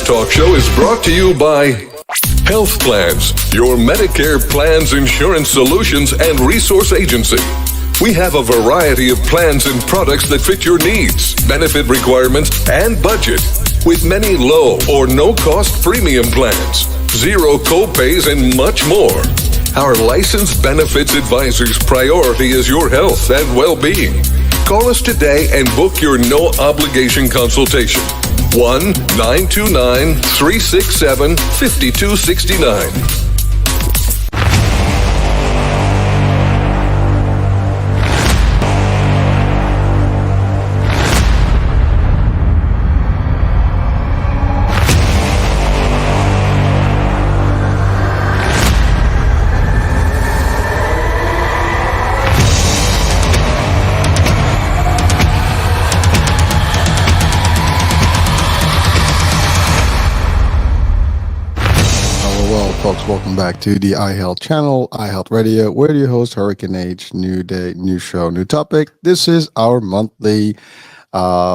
talk show is brought to you by Health Plans, your Medicare plans, insurance solutions, and resource agency. We have a variety of plans and products that fit your needs, benefit requirements, and budget, with many low or no-cost premium plans, zero co-pays, and much more. Our licensed benefits advisor's priority is your health and well-being. Call us today and book your no-obligation consultation. 1-929-367-5269. Folks, welcome back to the iHealth channel, iHealth Radio. We're your host, Hurricane. New day, new show, new topic. This is our monthly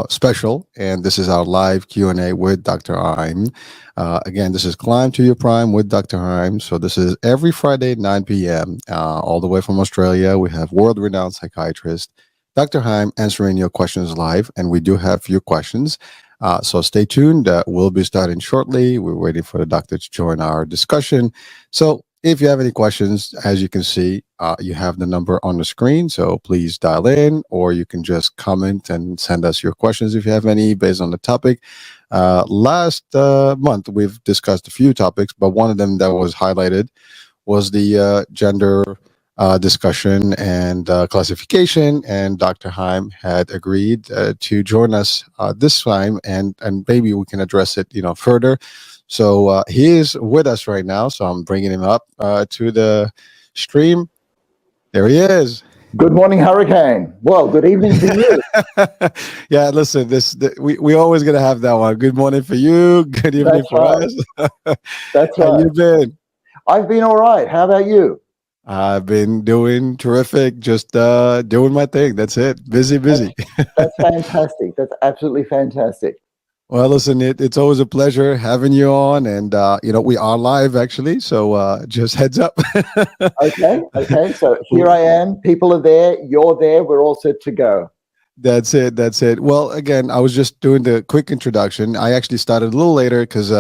special, and this is our live Q&A with Dr. Heim. Again, this is Climb to Your Prime with Dr. Heim. So this is every Friday at 9 p.m. All the way from Australia. We have world-renowned psychiatrist Dr. Heim answering your questions live, and we do have a few questions. So stay tuned. We'll be starting shortly. We're waiting for the doctor to join our discussion. So if you have any questions, as you can see, you have the number on the screen. So please dial in, or you can just comment and send us your questions if you have any based on the topic. Last month, we've discussed a few topics, but one of them that was highlighted was the gender discussion and classification, and Dr. Heim had agreed to join us this time, and maybe we can address it, further. So he is with us right now, so I'm bringing him up to the stream. There he is. Good morning, Hurricane. Well, good evening to you. Yeah, listen, we always gonna have that one. Good morning for you. Good evening for us. That's right. How you been? I've been all right. How about you? I've been doing terrific, just doing my thing. That's it. Busy. That's fantastic. That's absolutely fantastic. Well, listen, it's always a pleasure having you on, and we are live actually, so just heads up. Okay. So here I am. People are there. You're there. We're all set to go. That's it. Well, again, I was just doing the quick introduction. I actually started a little later because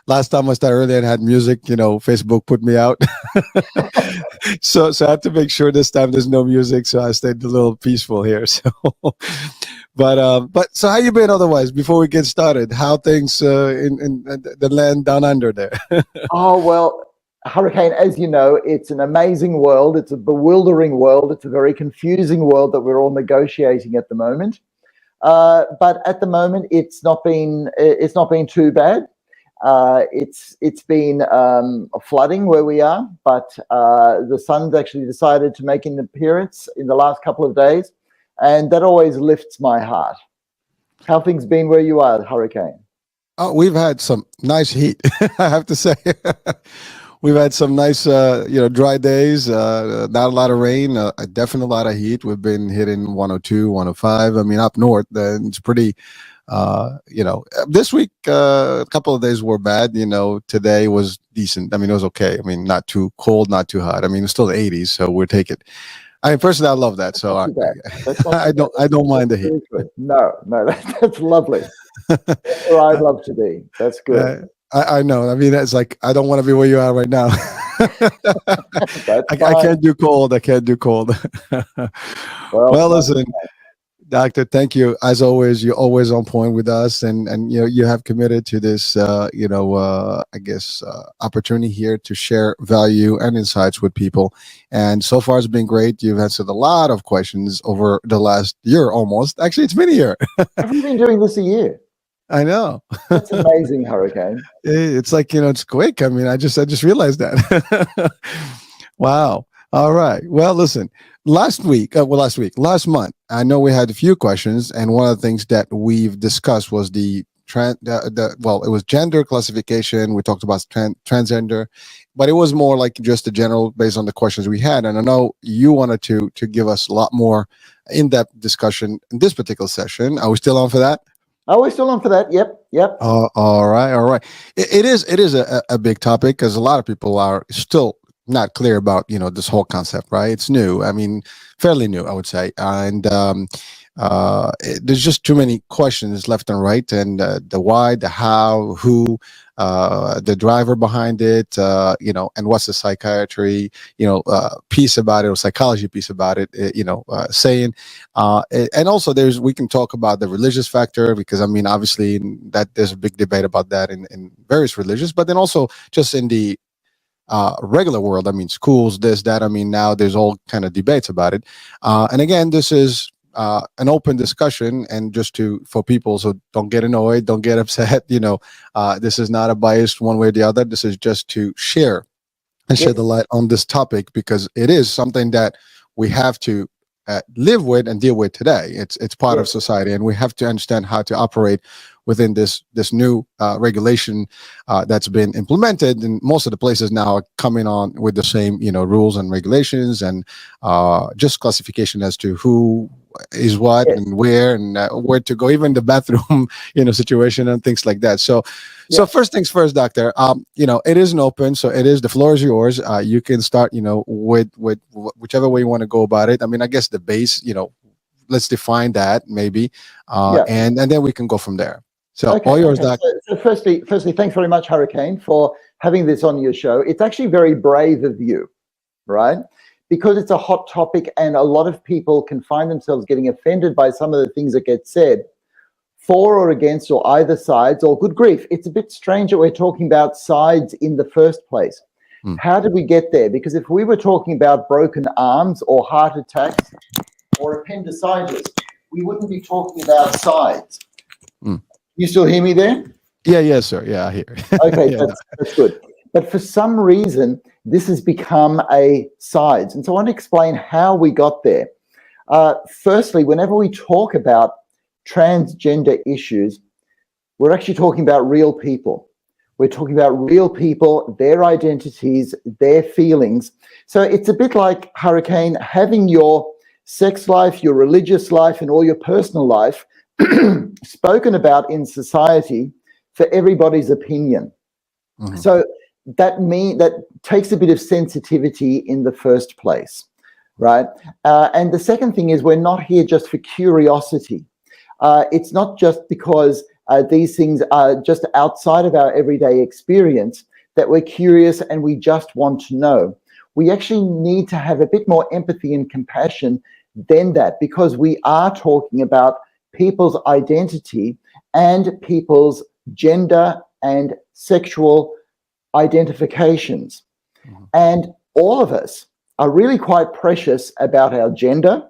last time I started earlier and had music, Facebook put me out. so I had to make sure this time there's no music, so I stayed a little peaceful here. So, but so how you been otherwise? Before we get started, how things in the land down under there? Oh well. Hurricane, as you know, it's an amazing world. It's a bewildering world. It's a very confusing world that we're all negotiating at the moment. But at the moment, it's not been too bad. It's been flooding where we are, but the sun's actually decided to make an appearance in the last couple of days, and that always lifts my heart. How things been where you are, Hurricane? Oh, we've had some nice heat, I have to say. We've had some nice, dry days, not a lot of rain, definitely a lot of heat. We've been hitting 102, 105. I mean, up north, it's pretty, this week, a couple of days were bad. Today was decent. I mean, it was okay. I mean, not too cold, not too hot. I mean, it's still the 80s, so we'll take it. I mean, personally, I love that. So I don't mind the heat. No, that's lovely. That's where I'd love to be. That's good. I know. I mean, it's like, I don't want to be where you are right now. I can't do cold. Well, listen, Doctor, thank you. As always, you're always on point with us. And you have committed to this, opportunity here to share value and insights with people. And so far, it's been great. You've answered a lot of questions over the last year almost. Actually, it's been a year. Have you been doing this a year? I know. That's amazing, Hurricane. It's like, it's quick. I mean, I just realized that. Wow. All right. Well, listen, last month, I know we had a few questions, and one of the things that we've discussed was it was gender classification. We talked about transgender, but it was more like just the general based on the questions we had. And I know you wanted to give us a lot more in-depth discussion in this particular session. Are we still on for that? Oh, we're still on for that. Yep. Yep. All right, all right. It is a big topic because a lot of people are still not clear about this whole concept, right? It's new. I mean, fairly new, I would say, and there's just too many questions left and right, and the why, the how, who, the driver behind it, and what's the psychiatry, piece about it, or psychology piece about it, saying, and also we can talk about the religious factor, because I mean, obviously that there's a big debate about that in various religions, but then also just in the regular world. I mean, schools, this, that. I mean, now there's all kind of debates about it. And again, this is an open discussion, and just for people, so don't get annoyed, don't get upset. This is not a biased one way or the other. This is just to share and shed the light on this topic, because it is something that we have to live with and deal with today. It's part of society, and we have to understand how to operate within this new regulation that's been implemented, and most of the places now are coming on with the same rules and regulations, and just classification as to who is what and where, and where to go, even the bathroom situation and things like that. So first things first, doctor, it is an open, so the floor is yours. You can start with whichever way you want to go about it. I mean, I guess the base, let's define that maybe, and then we can go from there. So all yours, Doc. So firstly, thanks very much, Hurricane, for having this on your show. It's actually very brave of you, right? Because it's a hot topic, and a lot of people can find themselves getting offended by some of the things that get said, for or against, or either sides, or good grief. It's a bit strange that we're talking about sides in the first place. How did we get there? Because if we were talking about broken arms or heart attacks or appendicitis, we wouldn't be talking about sides. You still hear me there? Yes, sir. Yeah, I hear. Okay, that's good. But for some reason, this has become a sides. And so I want to explain how we got there. Firstly, whenever we talk about transgender issues, we're actually talking about real people. We're talking about real people, their identities, their feelings. So it's a bit like, Hurricane, having your sex life, your religious life, and all your personal life spoken about in society for everybody's opinion. So that takes a bit of sensitivity in the first place, right? And the second thing is, we're not here just for curiosity. It's not just because these things are just outside of our everyday experience that we're curious and we just want to know. We actually need to have a bit more empathy and compassion than that, because we are talking about people's identity and people's gender and sexual identifications. And all of us are really quite precious about our gender,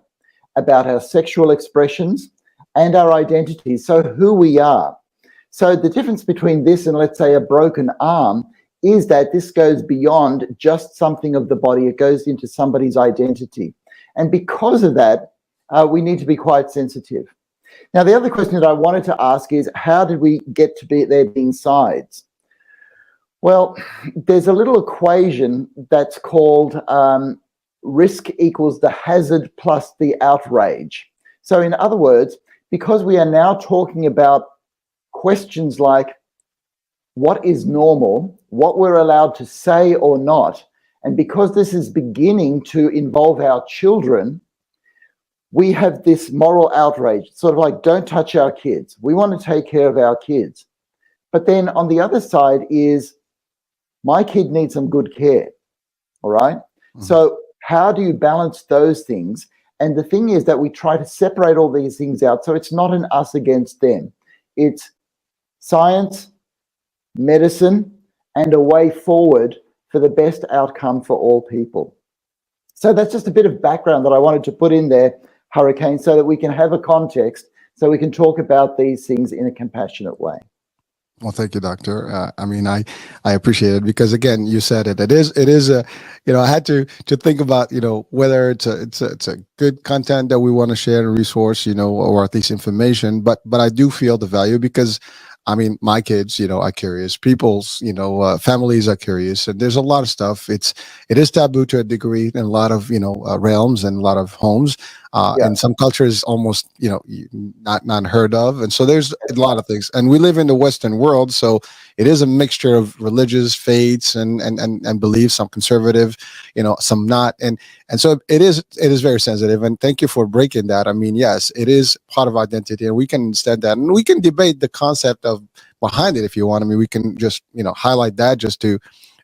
about our sexual expressions, and our identities, so who we are. So the difference between this and, let's say, a broken arm is that this goes beyond just something of the body. It goes into somebody's identity. And because of that, we need to be quite sensitive. Now, the other question that I wanted to ask is, how did we get to be there being sides? Well, there's a little equation that's called risk equals the hazard plus the outrage. So in other words, because we are now talking about questions like what is normal, what we're allowed to say or not, and because this is beginning to involve our children, we have this moral outrage, sort of like, don't touch our kids. We want to take care of our kids. But then on the other side is, my kid needs some good care, all right? So how do you balance those things? And the thing is that we try to separate all these things out, so it's not an us against them. It's science, medicine, and a way forward for the best outcome for all people. So that's just a bit of background that I wanted to put in there, Hurricane, so that we can have a context, so we can talk about these things in a compassionate way. Well, thank you, Doctor. I mean, I appreciate it, because again, you said it. It is a, I had to think about, whether it's a good content that we want to share, a resource, or at least information. But I do feel the value, because I mean, my kids, are curious. People's, families are curious, and there's a lot of stuff. It is taboo to a degree in a lot of, realms and a lot of homes. Yeah. In some cultures, almost not heard of. And so there's a lot of things. And we live in the Western world, so it is a mixture of religious faiths and beliefs. Some conservative, some not. And so it is very sensitive. And thank you for breaking that. I mean, yes, it is part of identity, and we can understand that, and we can debate the concept of behind it if you want. I mean, we can just highlight that just to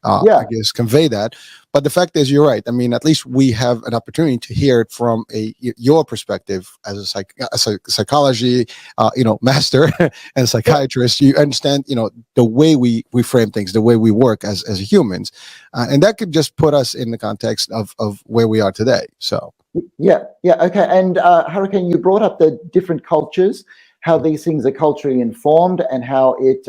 I guess convey that. But the fact is, you're right. I mean, at least we have an opportunity to hear it from your perspective as a psychology master and psychiatrist. You understand the way we frame things, the way we work as humans, and that could just put us in the context of where we are today. So okay. And Hurricane, you brought up the different cultures, how these things are culturally informed, and how it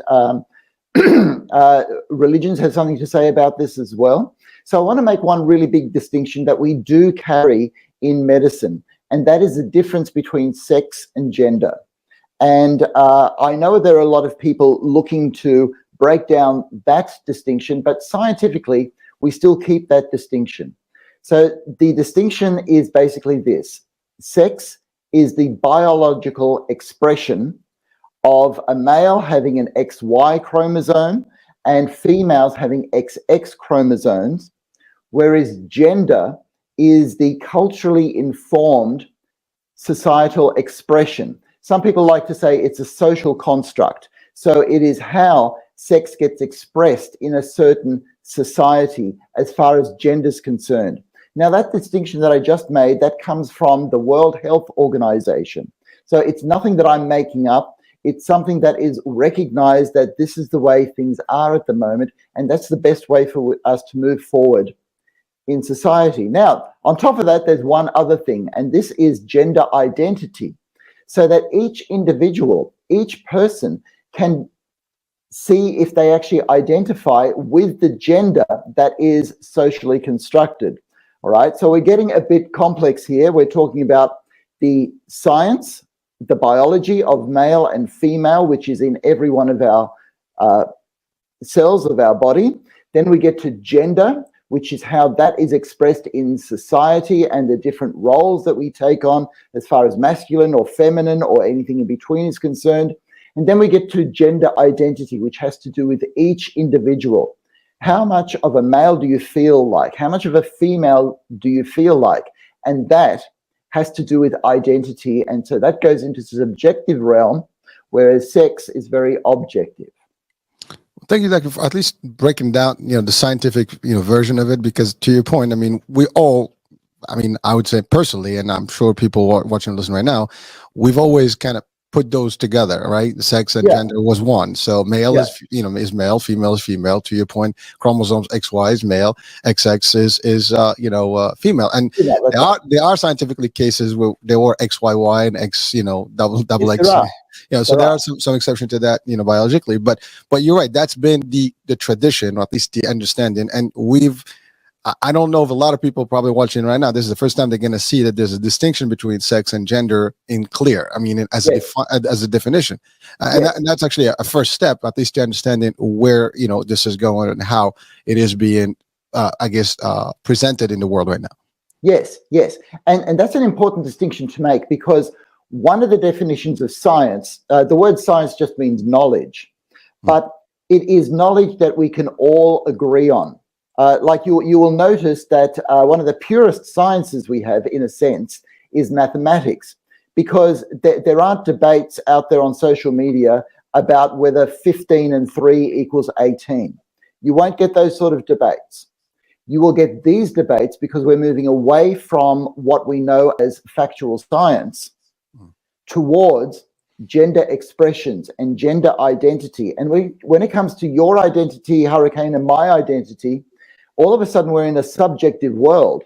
religions have something to say about this as well. So I want to make one really big distinction that we do carry in medicine, and that is the difference between sex and gender. And I know there are a lot of people looking to break down that distinction, but scientifically, we still keep that distinction. So the distinction is basically this: sex is the biological expression of a male having an XY chromosome and females having XX chromosomes, whereas gender is the culturally informed societal expression. Some people like to say it's a social construct. So it is how sex gets expressed in a certain society as far as gender is concerned. Now, that distinction that I just made, that comes from the World Health Organization. So it's nothing that I'm making up. It's something that is recognized that this is the way things are at the moment, and that's the best way for us to move forward in society. Now, on top of that, there's one other thing, and this is gender identity. So that each individual, each person can see if they actually identify with the gender that is socially constructed. All right, so we're getting a bit complex here. We're talking about the science, the biology of male and female, which is in every one of our cells of our body. Then we get to gender, which is how that is expressed in society and the different roles that we take on as far as masculine or feminine or anything in between is concerned. And then we get to gender identity, which has to do with each individual. How much of a male do you feel like? How much of a female do you feel like? And that has to do with identity. And so that goes into the subjective realm, whereas sex is very objective. Thank you, Doctor, for at least breaking down, the scientific, version of it, because to your point, I mean, I would say personally, and I'm sure people watching and listening right now, we've always kind of put those together, right? Sex and gender was one. So male is male, female is female. To your point, chromosomes XY is male, XX is female. And there are scientifically cases where there were XYY and X, double X. So there are some exceptions to that, biologically. But you're right. That's been the tradition, or at least the understanding. And I don't know if a lot of people probably watching right now, this is the first time they're going to see that there's a distinction between sex and gender in clear. I mean, as a definition. And that's actually a first step, at least to understanding where, this is going and how it is being, presented in the world right now. Yes. And that's an important distinction to make, because one of the definitions of science, the word science just means knowledge, but it is knowledge that we can all agree on. Like you will notice that one of the purest sciences we have, in a sense, is mathematics, because there aren't debates out there on social media about whether 15 and 3 equals 18. You won't get those sort of debates. You will get these debates because we're moving away from what we know as factual science towards gender expressions and gender identity. And when it comes to your identity, Hurricane, and my identity, all of a sudden we're in a subjective world,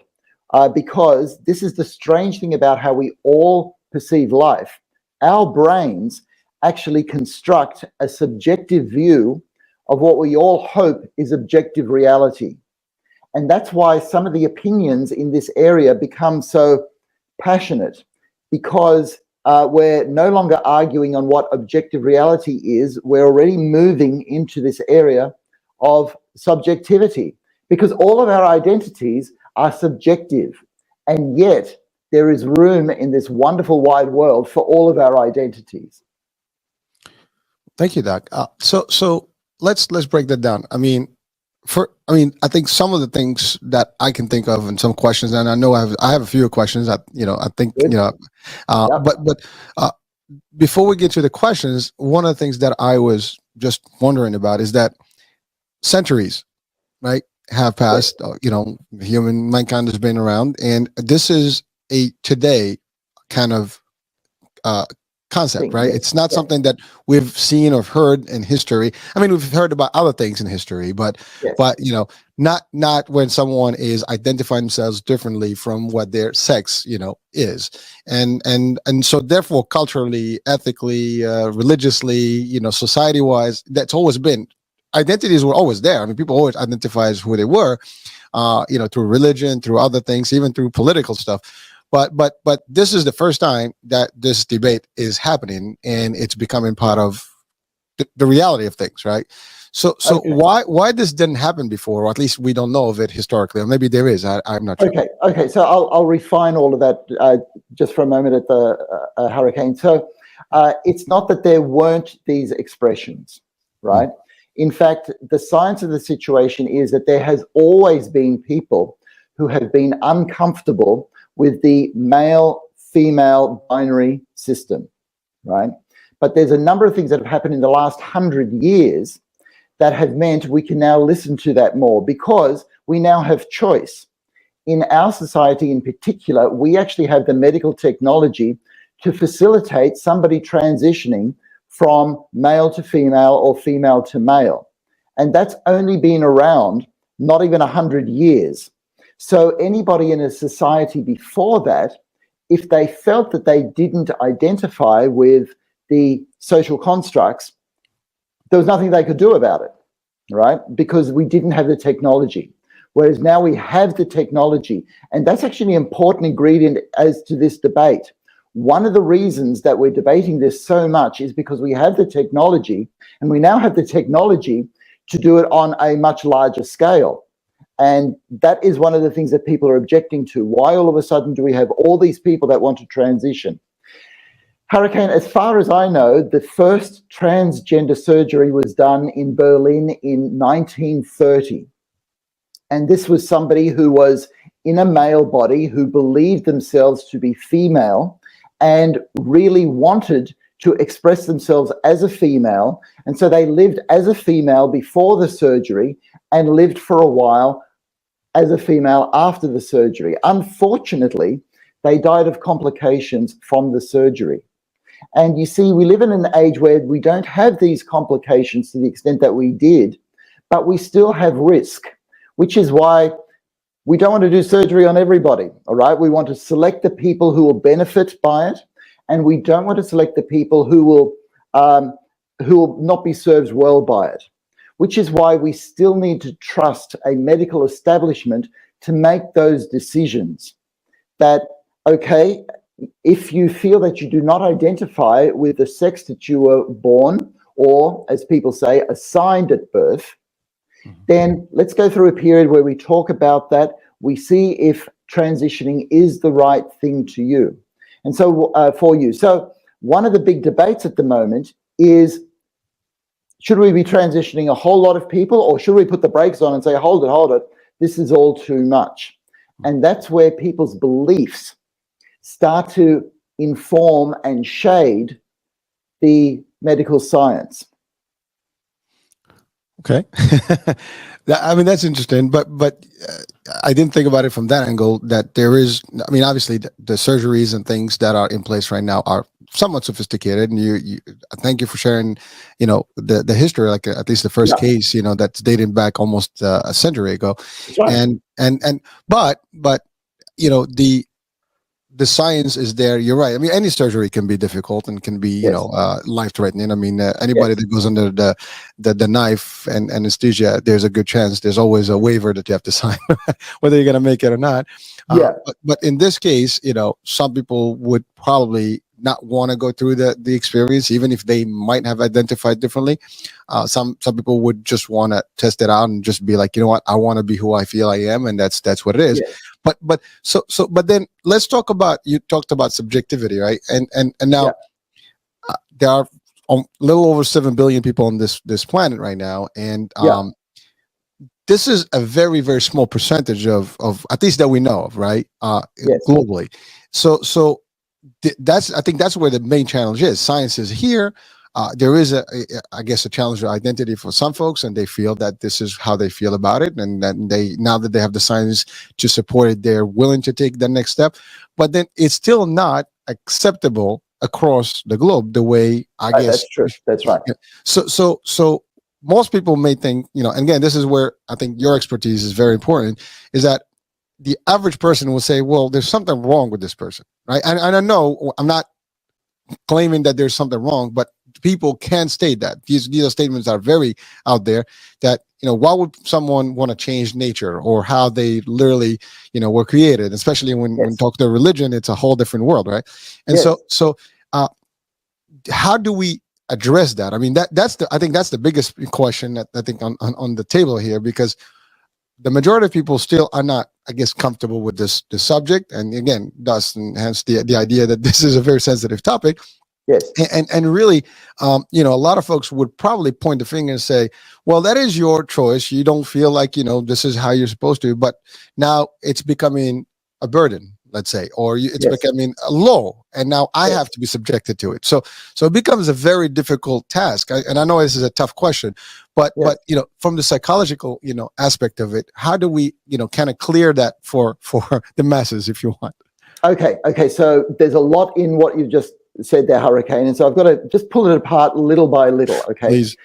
because this is the strange thing about how we all perceive life. Our brains actually construct a subjective view of what we all hope is objective reality. And that's why some of the opinions in this area become so passionate, because we're no longer arguing on what objective reality is. We're already moving into this area of subjectivity, because all of our identities are subjective, and yet there is room in this wonderful wide world for all of our identities. Thank you, Doc. So let's break that down. I think some of the things that I can think of and some questions, and I know I have a few questions that, I think, Good. yep. But before we get to the questions, one of the things that I was just wondering about is that centuries, right, have passed. Mankind has been around, and this is a today kind of concept, right? It's not something that we've seen or heard in history. I mean, we've heard about other things in history, but not when someone is identifying themselves differently from what their sex, is, and so therefore, culturally, ethically, religiously, society-wise, that's always been. Identities were always there. I mean, people always identify as who they were, through religion, through other things, even through political stuff. But this is the first time that this debate is happening, and it's becoming part of the reality of things, right? So okay. why this didn't happen before, or at least we don't know of it historically, or maybe there is. I'm not sure. Okay. So I'll refine all of that just for a moment at the hurricane. So it's not that there weren't these expressions, right? Mm. In fact, the science of the situation is that there has always been people who have been uncomfortable with the male-female binary system, right? But there's a number of things that have happened in the last 100 years that have meant we can now listen to that more because we now have choice. In our society in particular, we actually have the medical technology to facilitate somebody transitioning from male to female or female to male. And that's only been around not even 100 years. So anybody in a society before that, if they felt that they didn't identify with the social constructs, there was nothing they could do about it, right? Because we didn't have the technology. Whereas now we have the technology. And that's actually an important ingredient as to this debate. One of the reasons that we're debating this so much is because we have the technology, and we now have the technology to do it on a much larger scale. And that is one of the things that people are objecting to. Why all of a sudden do we have all these people that want to transition? Hurricane, as far as I know, the first transgender surgery was done in Berlin in 1930. And this was somebody who was in a male body who believed themselves to be female and really wanted to express themselves as a female. And so they lived as a female before the surgery and lived for a while as a female after the surgery. Unfortunately, they died of complications from the surgery. And you see, we live in an age where we don't have these complications to the extent that we did, but we still have risk, which is why we don't want to do surgery on everybody, all right? We want to select the people who will benefit by it, and we don't want to select the people who will not be served well by it, which is why we still need to trust a medical establishment to make those decisions that, okay, if you feel that you do not identify with the sex that you were born, or as people say, assigned at birth, then let's go through a period where we talk about that. We see if transitioning is the right thing to you. And so for you. So one of the big debates at the moment is, should we be transitioning a whole lot of people, or should we put the brakes on and say, hold it, this is all too much? And that's where people's beliefs start to inform and shade the medical science. Okay. I mean, that's interesting, but I didn't think about it from that angle, that there is, I mean, obviously the surgeries and things that are in place right now are somewhat sophisticated, and you thank you for sharing, the history, like at least the first case, that's dating back almost a century ago. Right. But the science is there. You're right. I mean, any surgery can be difficult and can be, life-threatening. I mean, anybody that goes under the knife and anesthesia, there's a good chance. There's always a waiver that you have to sign, whether you're going to make it or not. But in this case, some people would probably not want to go through the experience, even if they might have identified differently. Some people would just want to test it out and just be like, you know what, I want to be who I feel I am, and that's what it is. but then let's talk about, you talked about subjectivity, right? And now there are a little over 7 billion people on this planet right now, and this is a very, very small percentage of at least that we know of, right? Globally. So that's, I think that's where the main challenge is. Science is here. There is I guess, a challenge of identity for some folks, and they feel that this is how they feel about it, and then now that they have the science to support it, they're willing to take the next step. But then it's still not acceptable across the globe the way, I guess. That's true. That's right. So most people may think, and again, this is where I think your expertise is very important, is that the average person will say, well, there's something wrong with this person, right? And I know I'm not claiming that there's something wrong, but people can state that. These are statements that are very out there, that, why would someone want to change nature or how they literally, were created, especially when talk to religion, it's a whole different world, right? And so how do we address that? I mean, I think that's the biggest question that I think on the table here, because the majority of people still are not, I guess, comfortable with this subject, and again, thus, and hence the idea that this is a very sensitive topic. Yes. And really, a lot of folks would probably point the finger and say, well, that is your choice. You don't feel like, this is how you're supposed to, but now it's becoming a burden, let's say, or it's becoming a law, and now I have to be subjected to it. So it becomes a very difficult task. And I know this is a tough question, but from the psychological, aspect of it, how do we, kind of clear that for the masses, if you want? Okay. So there's a lot in what you've just said there, Hurricane, and so I've got to just pull it apart little by little. Okay. Please.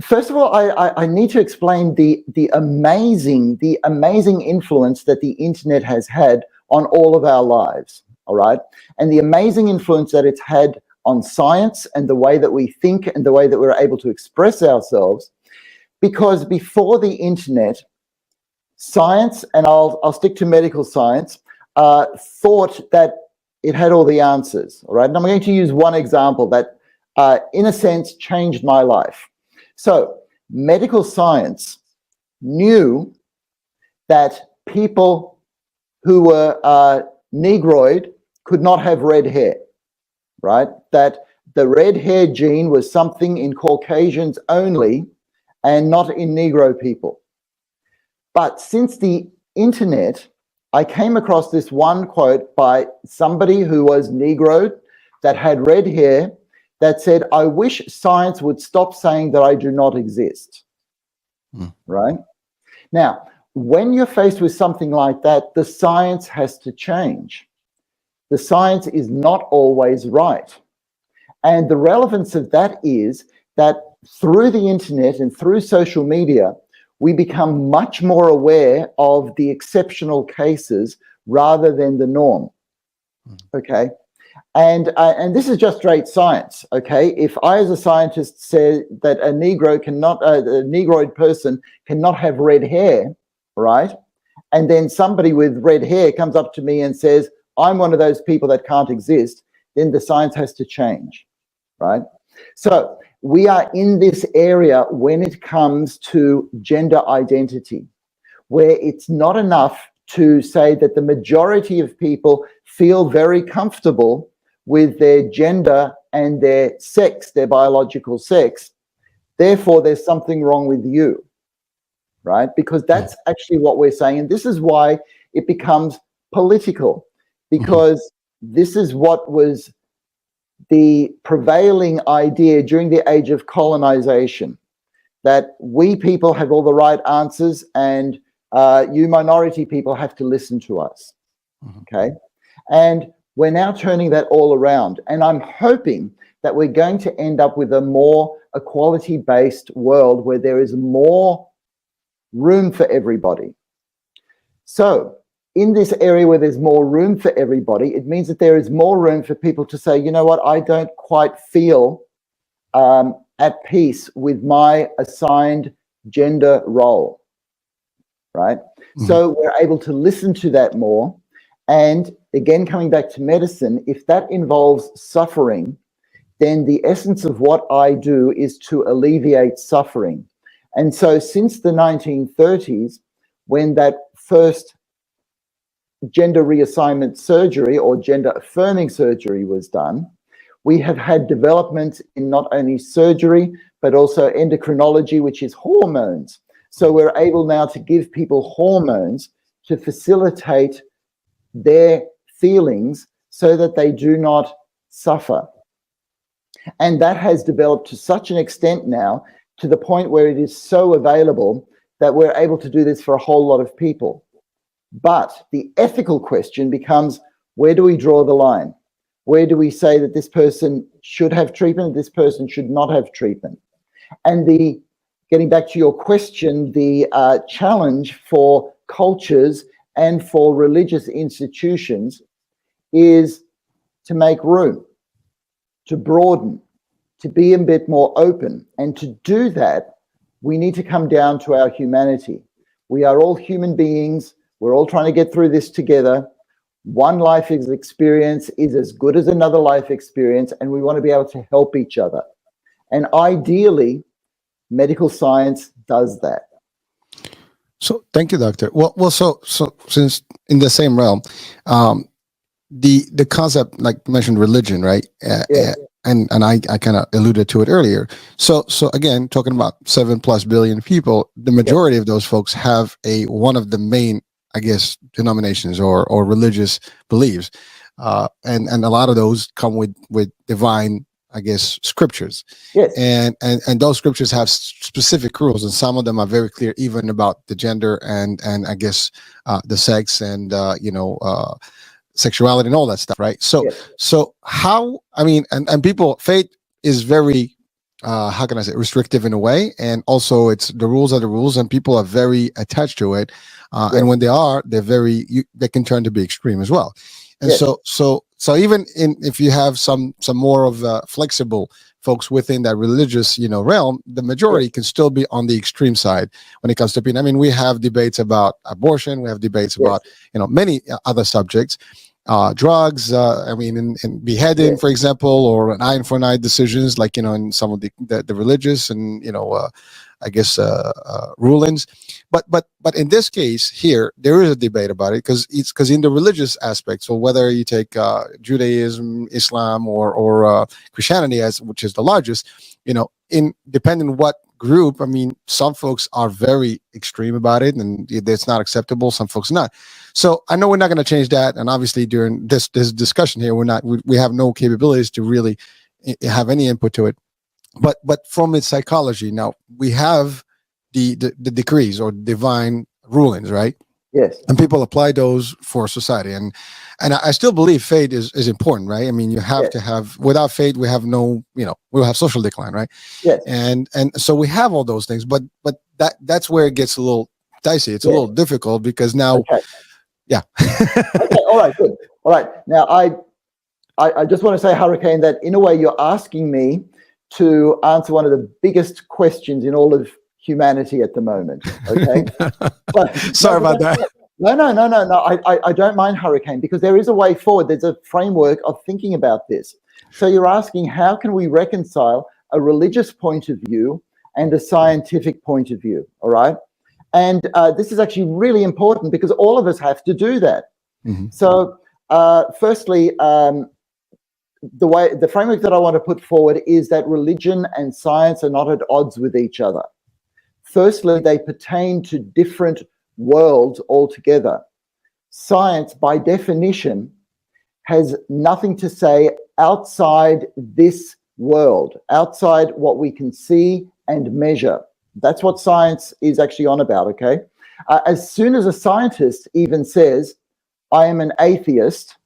First of all, I need to explain the amazing influence that the internet has had on all of our lives, all right? And the amazing influence that it's had on science and the way that we think and the way that we're able to express ourselves. Because before the internet, science, and I'll stick to medical science, thought that it had all the answers, all right? And I'm going to use one example that, in a sense, changed my life. So medical science knew that people who were Negroid could not have red hair, right? That the red hair gene was something in Caucasians only and not in Negro people. But since the internet, I came across this one quote by somebody who was Negro that had red hair that said, I wish science would stop saying that I do not exist, right? Now, when you're faced with something like that, the science has to change. The science is not always right. And the relevance of that is that through the internet and through social media, we become much more aware of the exceptional cases rather than the norm, okay? And this is just straight science, okay? If I, as a scientist, say that a Negroid person cannot have red hair, right? And then somebody with red hair comes up to me and says, I'm one of those people that can't exist, then the science has to change, right? So we are in this area when it comes to gender identity, where it's not enough to say that the majority of people feel very comfortable with their gender and their sex, their biological sex. Therefore, there's something wrong with you, right? Because that's actually what we're saying. And this is why it becomes political, because this is what was the prevailing idea during the age of colonization, that we people have all the right answers and you minority people have to listen to us, okay? And we're now turning that all around. And I'm hoping that we're going to end up with a more equality-based world where there is more room for everybody. So in this area where there's more room for everybody, it means that there is more room for people to say, you know what, I don't quite feel at peace with my assigned gender role, right? So we're able to listen to that more. And again, coming back to medicine, if that involves suffering, then the essence of what I do is to alleviate suffering. And so since the 1930s, when that first gender reassignment surgery or gender affirming surgery was done, we have had development in not only surgery, but also endocrinology, which is hormones. So we're able now to give people hormones to facilitate their feelings so that they do not suffer. And that has developed to such an extent now, to the point where it is so available that we're able to do this for a whole lot of people. But the ethical question becomes, where do we draw the line? Where do we say that this person should have treatment, this person should not have treatment? And getting back to your question, the challenge for cultures and for religious institutions is to make room, to broaden, to be a bit more open. And to do that, we need to come down to our humanity. We are all human beings. We're all trying to get through this together. One life experience is as good as another life experience, and we want to be able to help each other. And ideally, medical science does that. So thank you, doctor. Well, so since in the same realm, the concept, like you mentioned, religion, right? Yeah. And I kind of alluded to it earlier. So again, talking about 7+ billion people, the majority of those folks have one of the main, I guess, denominations or religious beliefs, and a lot of those come with divine, I guess, scriptures. Yes. And those scriptures have specific rules, and some of them are very clear, even about the gender and I guess the sex and sexuality and all that stuff, right? So Yes. so how, I mean, and people, faith is very how can I say, restrictive in a way, and also it's the rules are the rules, and people are very attached to it, and when they're very they can turn to be extreme as well. And Yes. so even if you have some more of flexible folks within that religious realm, the majority can still be on the extreme side when it comes to opinion. I mean, we have debates about abortion, we have debates about many other subjects, drugs. I mean, in beheading, for example, or an eye for an eye decisions, like in some of the religious and I guess rulings. But in this case here, there is a debate about it because in the religious aspect, so whether you take Judaism, Islam, or Christianity, which is the largest, in depending what group, I mean, some folks are very extreme about it and it's not acceptable, some folks not. So I know we're not going to change that, and obviously during this discussion here, we have no capabilities to really have any input to it. But from its psychology, now we have the decrees or divine rulings, right? Yes. And people apply those for society, and I still believe faith is important, right? I mean, you have to have, without faith, we have no, we'll have social decline, right? Yes. And so we have all those things, but that's where it gets a little dicey. It's a little difficult because now, Okay, all right, good. All right, now I just want to say, Hurricane, that in a way you're asking me to answer one of the biggest questions in all of humanity at the moment. Okay. But, sorry about that. No. I don't mind, Hurricane, because there is a way forward. There's a framework of thinking about this. So you're asking, how can we reconcile a religious point of view and a scientific point of view? All right. And this is actually really important because all of us have to do that. Mm-hmm. So firstly, the framework that I want to put forward is that religion and science are not at odds with each other. Firstly, they pertain to different worlds altogether. Science, by definition, has nothing to say outside this world, outside what we can see and measure. That's what science is actually on about, okay? As soon as a scientist even says, I am an atheist,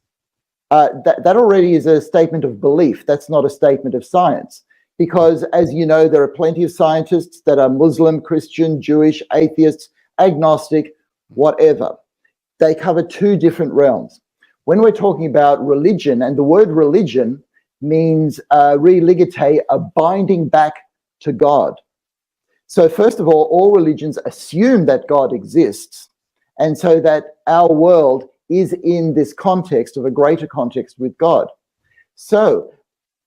that already is a statement of belief. That's not a statement of science. Because, as you know, there are plenty of scientists that are Muslim, Christian, Jewish, atheists, agnostic, whatever. They cover two different realms. When we're talking about religion, and the word religion means religate, a binding back to God. So first of all religions assume that God exists, and so that our world is in this context of a greater context with God. So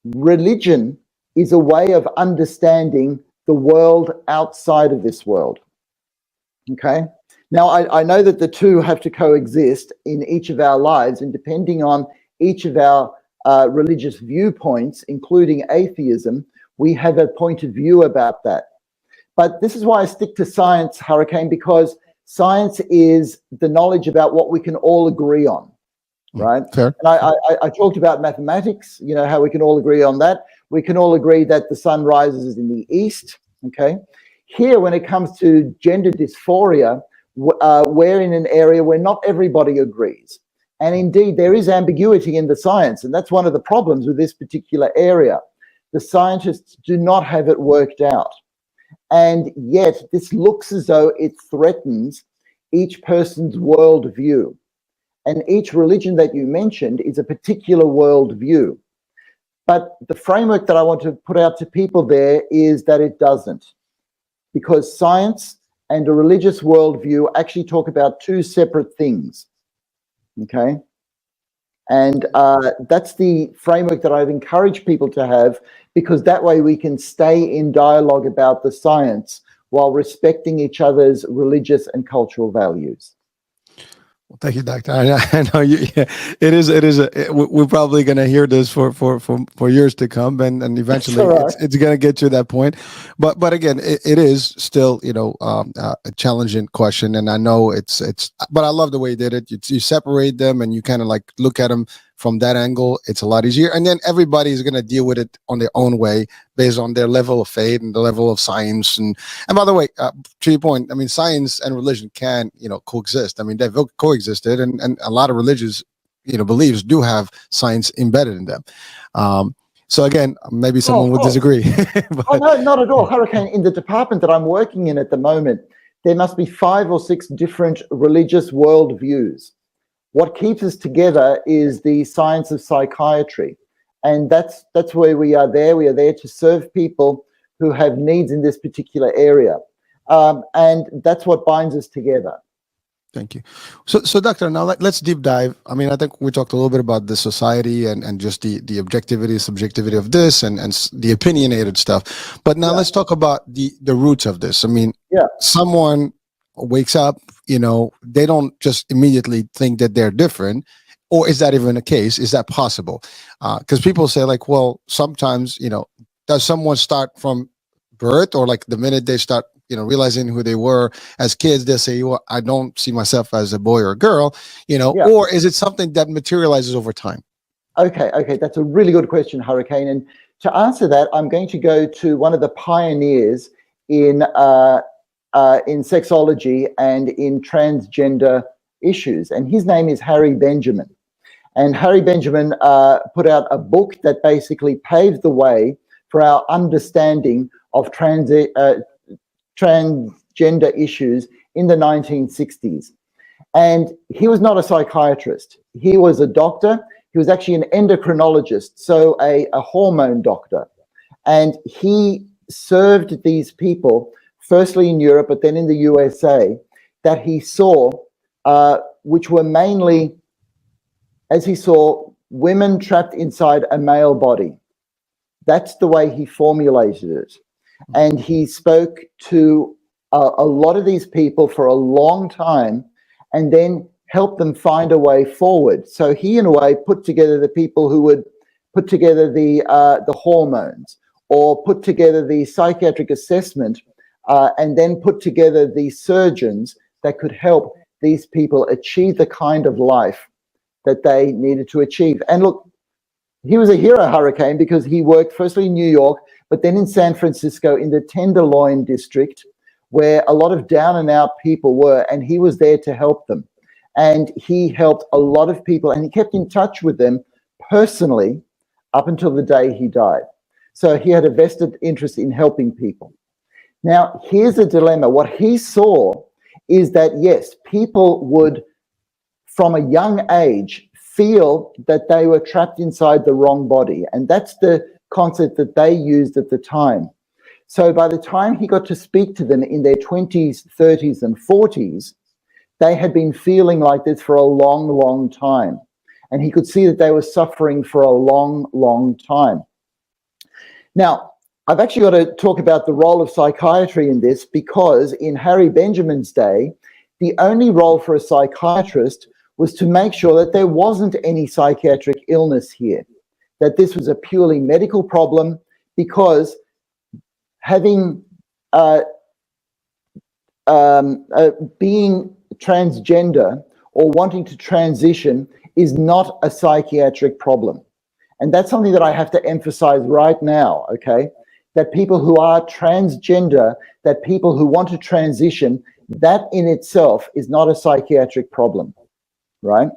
religion is a way of understanding the world outside of this world. Okay? Now, I know that the two have to coexist in each of our lives, and depending on each of our religious viewpoints, including atheism, we have a point of view about that. But this is why I stick to science, Hurricane, because science is the knowledge about what we can all agree on, right? Fair. And I talked about mathematics, you know, how we can all agree on that. We can all agree that the sun rises in the east, okay? Here, when it comes to gender dysphoria, we're in an area where not everybody agrees. And indeed, there is ambiguity in the science, and that's one of the problems with this particular area. The scientists do not have it worked out. And yet, this looks as though it threatens each person's worldview. And each religion that you mentioned is a particular worldview. But the framework that I want to put out to people there is that it doesn't. Because science and a religious worldview actually talk about two separate things, okay? And that's the framework that I've encouraged people to have, because that way we can stay in dialogue about the science while respecting each other's religious and cultural values. Well, thank you, Doctor. I know you. Yeah, we're probably going to hear this for years to come, and eventually right. it's going to get to that point. But again, it is still, you know, a challenging question, and I know it's. But I love the way you did it. You separate them, and you kind of like look at them from that angle. It's a lot easier, and then everybody is going to deal with it on their own way, based on their level of faith and the level of science. And by the way, to your point, I mean, science and religion can, you know, coexist. I mean, they've coexisted, and a lot of religious, you know, beliefs do have science embedded in them. So again, maybe someone would disagree. But, oh, no, not at all. Hurricane, in the department that I'm working in at the moment, there must be 5 or 6 different religious worldviews. What keeps us together is the science of psychiatry. And that's where we are there. We are there to serve people who have needs in this particular area. And that's what binds us together. Thank you. So Doctor, now let's deep dive. I mean, I think we talked a little bit about the society and just the objectivity, subjectivity of this and the opinionated stuff. But now let's talk about the roots of this. I mean, someone wakes up, you know, they don't just immediately think that they're different. Or is that even a case? Is that possible? Because people say like, well, sometimes, you know, does someone start from birth, or like the minute they start, you know, realizing who they were as kids, they say, well, I don't see myself as a boy or a girl, you know, or is it something that materializes over time? Okay, that's a really good question, Hurricane. And to answer that, I'm going to go to one of the pioneers in sexology and in transgender issues, and his name is Harry Benjamin. And Harry Benjamin put out a book that basically paved the way for our understanding of transgender issues in the 1960s. And he was not a psychiatrist. He was a doctor. He was actually an endocrinologist, so a hormone doctor. And he served these people, firstly in Europe, but then in the USA, that he saw, which were mainly, as he saw, women trapped inside a male body. That's the way he formulated it. And he spoke to a lot of these people for a long time and then helped them find a way forward. So he, in a way, put together the people who would put together the hormones, or put together the psychiatric assessment, and then put together the surgeons that could help these people achieve the kind of life that they needed to achieve. And look, he was a hero, Hurricane, because he worked firstly in New York, but then in San Francisco in the Tenderloin district, where a lot of down and out people were, and he was there to help them. And he helped a lot of people, and he kept in touch with them personally up until the day he died. So he had a vested interest in helping people. Now, here's a dilemma. What he saw is that, yes, people would, from a young age, feel that they were trapped inside the wrong body. And that's the concept that they used at the time. So by the time he got to speak to them in their 20s, 30s, and 40s, they had been feeling like this for a long, long time. And he could see that they were suffering for a long, long time. Now, I've actually got to talk about the role of psychiatry in this, because in Harry Benjamin's day, the only role for a psychiatrist was to make sure that there wasn't any psychiatric illness here, that this was a purely medical problem, because having being transgender or wanting to transition is not a psychiatric problem. And that's something that I have to emphasize right now, okay? That people who are transgender, that people who want to transition, that in itself is not a psychiatric problem, right?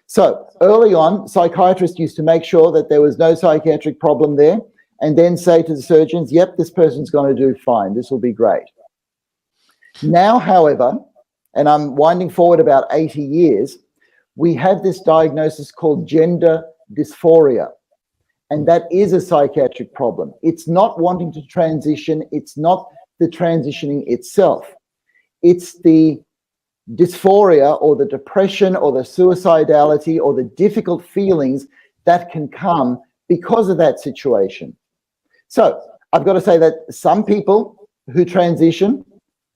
So early on, psychiatrists used to make sure that there was no psychiatric problem there, and then say to the surgeons, yep, this person's going to do fine, this will be great. Now, however, and I'm winding forward about 80 years, we have this diagnosis called gender dysphoria. And that is a psychiatric problem. It's not wanting to transition. It's not the transitioning itself. It's the dysphoria or the depression or the suicidality or the difficult feelings that can come because of that situation. So I've got to say that some people who transition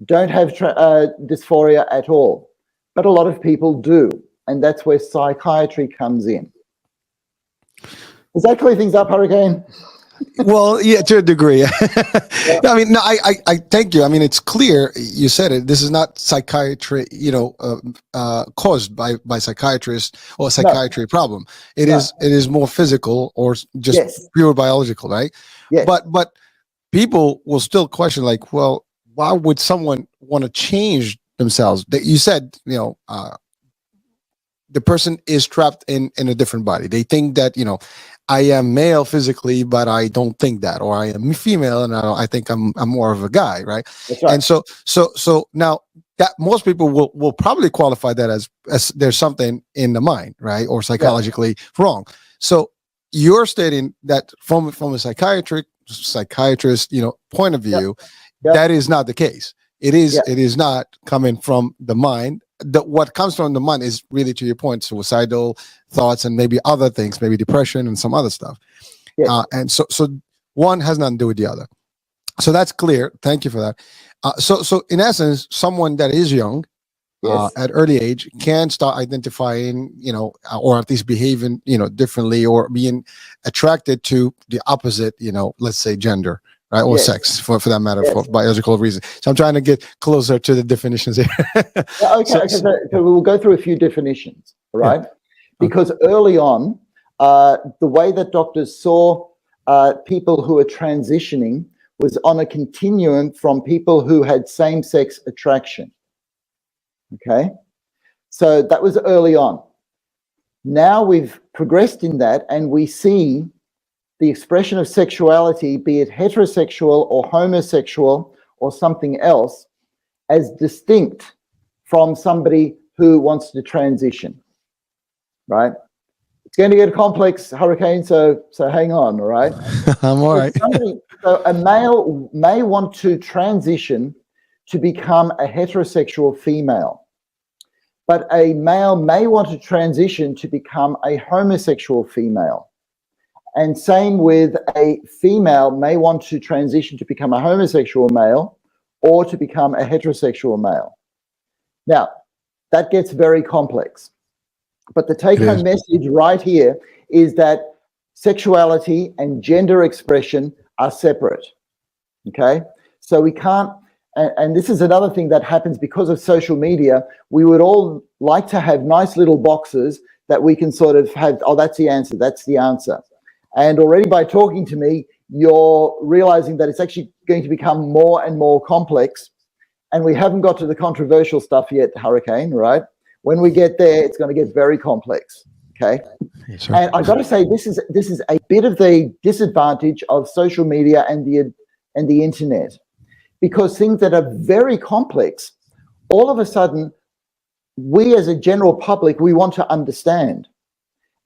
don't have dysphoria at all, but a lot of people do. And that's where psychiatry comes in. Does that clear things up, Hurricane? Well, yeah, to a degree. I mean, no, I thank you. I mean, it's clear. You said it. This is not psychiatry, caused by psychiatrists or psychiatry problem. It is more physical or just pure biological, right? Yes. But people will still question, like, well, why would someone want to change themselves? That you said, the person is trapped in a different body. They think that, I am male physically, but I don't think that, or I am female and I think I'm more of a guy, right? That's right. And so now that most people will probably qualify that as there's something in the mind, right, or psychologically wrong. So you're stating that from a psychiatrist, point of view, that is not the case. It is not coming from the mind. What comes from the mind is really, to your point, suicidal thoughts and maybe other things, maybe depression and some other stuff. Yes. And so one has nothing to do with the other. So that's clear. Thank you for that. So in essence, someone that is young, at early age, can start identifying, or at least behaving, differently, or being attracted to the opposite, let's say gender. Right, or sex, for that matter, for biological reasons. So I'm trying to get closer to the definitions here. So we'll go through a few definitions, right? Yeah. Because early on, the way that doctors saw people who are transitioning was on a continuum from people who had same-sex attraction. Okay, so that was early on. Now we've progressed in that, and we see the expression of sexuality, be it heterosexual or homosexual or something else, as distinct from somebody who wants to transition, right? It's going to get complex, Hurricane, so hang on, all right? I'm all right. So a male may want to transition to become a heterosexual female, but a male may want to transition to become a homosexual female. And same with a female may want to transition to become a homosexual male or to become a heterosexual male. Now, that gets very complex. But the take-home message right here is that sexuality and gender expression are separate, okay? So we can't, and this is another thing that happens because of social media. We would all like to have nice little boxes that we can sort of have, oh, that's the answer, that's the answer. And already by talking to me, you're realizing that it's actually going to become more and more complex. And we haven't got to the controversial stuff yet, Hurricane, right? When we get there, it's going to get very complex, okay? Yes, and I've got to say, this is a bit of the disadvantage of social media and the internet, because things that are very complex, all of a sudden, we as a general public, we want to understand.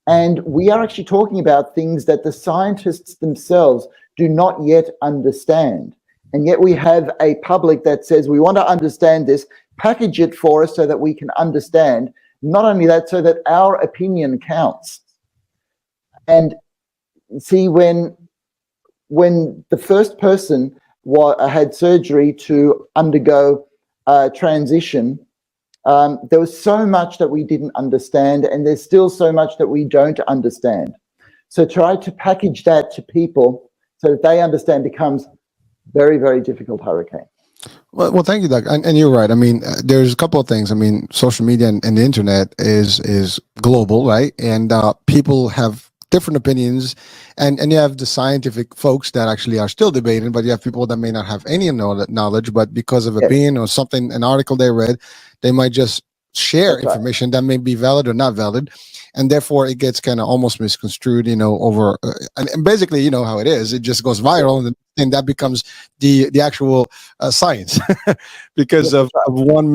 And we are actually talking about things that the scientists themselves do not yet understand. And yet we have a public that says, we want to understand this, package it for us so that we can understand. Not only that, so that our opinion counts. And see, when the first person had surgery to undergo transition, There was so much that we didn't understand, and there's still so much that we don't understand. So try to package that to people so that they understand becomes very, very difficult, Hurricane. Well, thank you, Doug. And you're right. I mean, there's a couple of things. I mean, social media and the internet is global, right? And people have different opinions, and you have the scientific folks that actually are still debating, but you have people that may not have any knowledge, but because of opinion or something, an article they read, they might just share information that may be valid or not valid, and therefore it gets kind of almost misconstrued, over and basically, you know how it is. It just goes viral, and that becomes the actual science because of one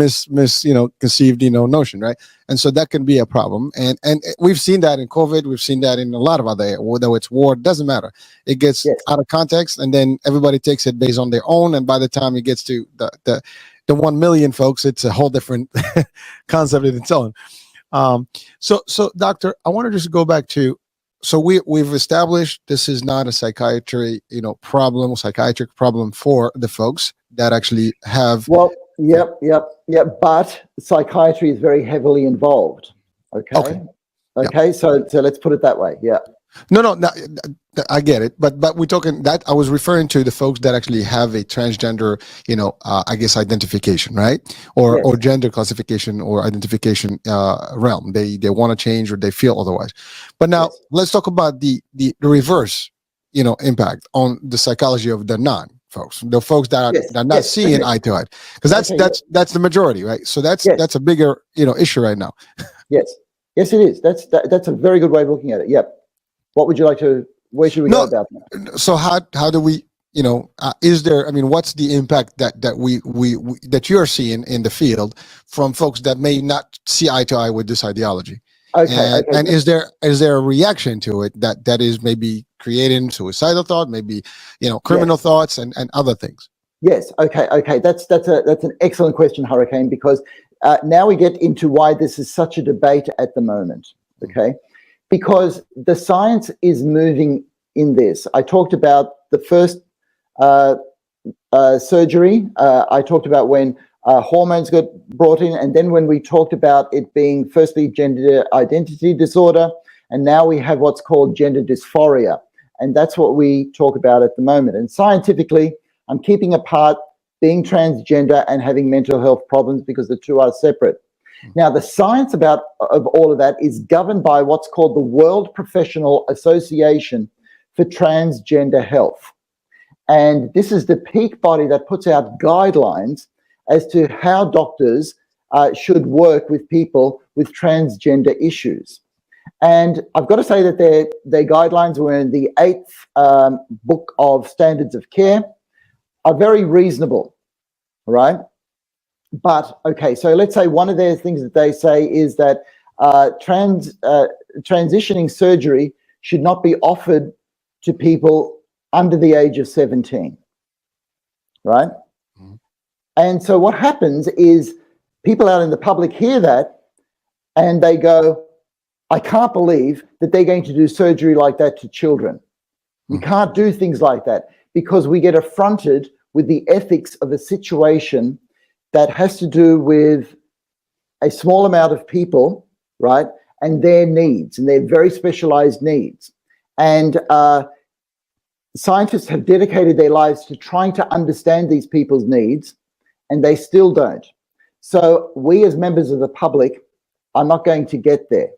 conceived notion, right? And so that can be a problem, and we've seen that in COVID. We've seen that in a lot of other, whether it's war, it doesn't matter. It gets out of context, and then everybody takes it based on their own, and by the time it gets to the 1 million folks, it's a whole different concept in its own. So doctor, I want to just go back to, so we've established this is not a psychiatric problem for the folks that actually have. Well, yep. But psychiatry is very heavily involved. Okay. So let's put it that way. Yeah. No, I get it, but we're talking that I was referring to the folks that actually have a transgender, I guess identification, right, or gender classification or identification realm. They want to change or they feel otherwise. But now let's talk about the reverse, impact on the psychology of the non-folks, the folks that are not seeing eye to eye, because that's the majority, right? So that's a bigger issue right now. Yes, it is. That's a very good way of looking at it. Yep. What would you like to? Where should we go about that? So how do we? Is there? I mean, what's the impact that we that you're seeing in the field from folks that may not see eye to eye with this ideology? Okay. And is there a reaction to it that is maybe creating suicidal thought, maybe criminal thoughts and other things? Yes. Okay. That's an excellent question, Hurricane, because now we get into why this is such a debate at the moment. Okay. Because the science is moving in this. I talked about the first surgery. I talked about when hormones got brought in, and then when we talked about it being firstly gender identity disorder, and now we have what's called gender dysphoria. And that's what we talk about at the moment. And scientifically, I'm keeping apart being transgender and having mental health problems because the two are separate. Now, the science of all of that is governed by what's called the World Professional Association for Transgender Health. And this is the peak body that puts out guidelines as to how doctors should work with people with transgender issues. And I've got to say that their guidelines were in the 8th book of standards of care, are very reasonable, right? But, okay, so let's say one of their things that they say is that transitioning surgery should not be offered to people under the age of 17, right? Mm-hmm. And so what happens is people out in the public hear that and they go, I can't believe that they're going to do surgery like that to children. You can't do things like that, because we get affronted with the ethics of a situation that has to do with a small amount of people, right, and their needs, and their very specialized needs. And scientists have dedicated their lives to trying to understand these people's needs, and they still don't. So we as members of the public are not going to get there.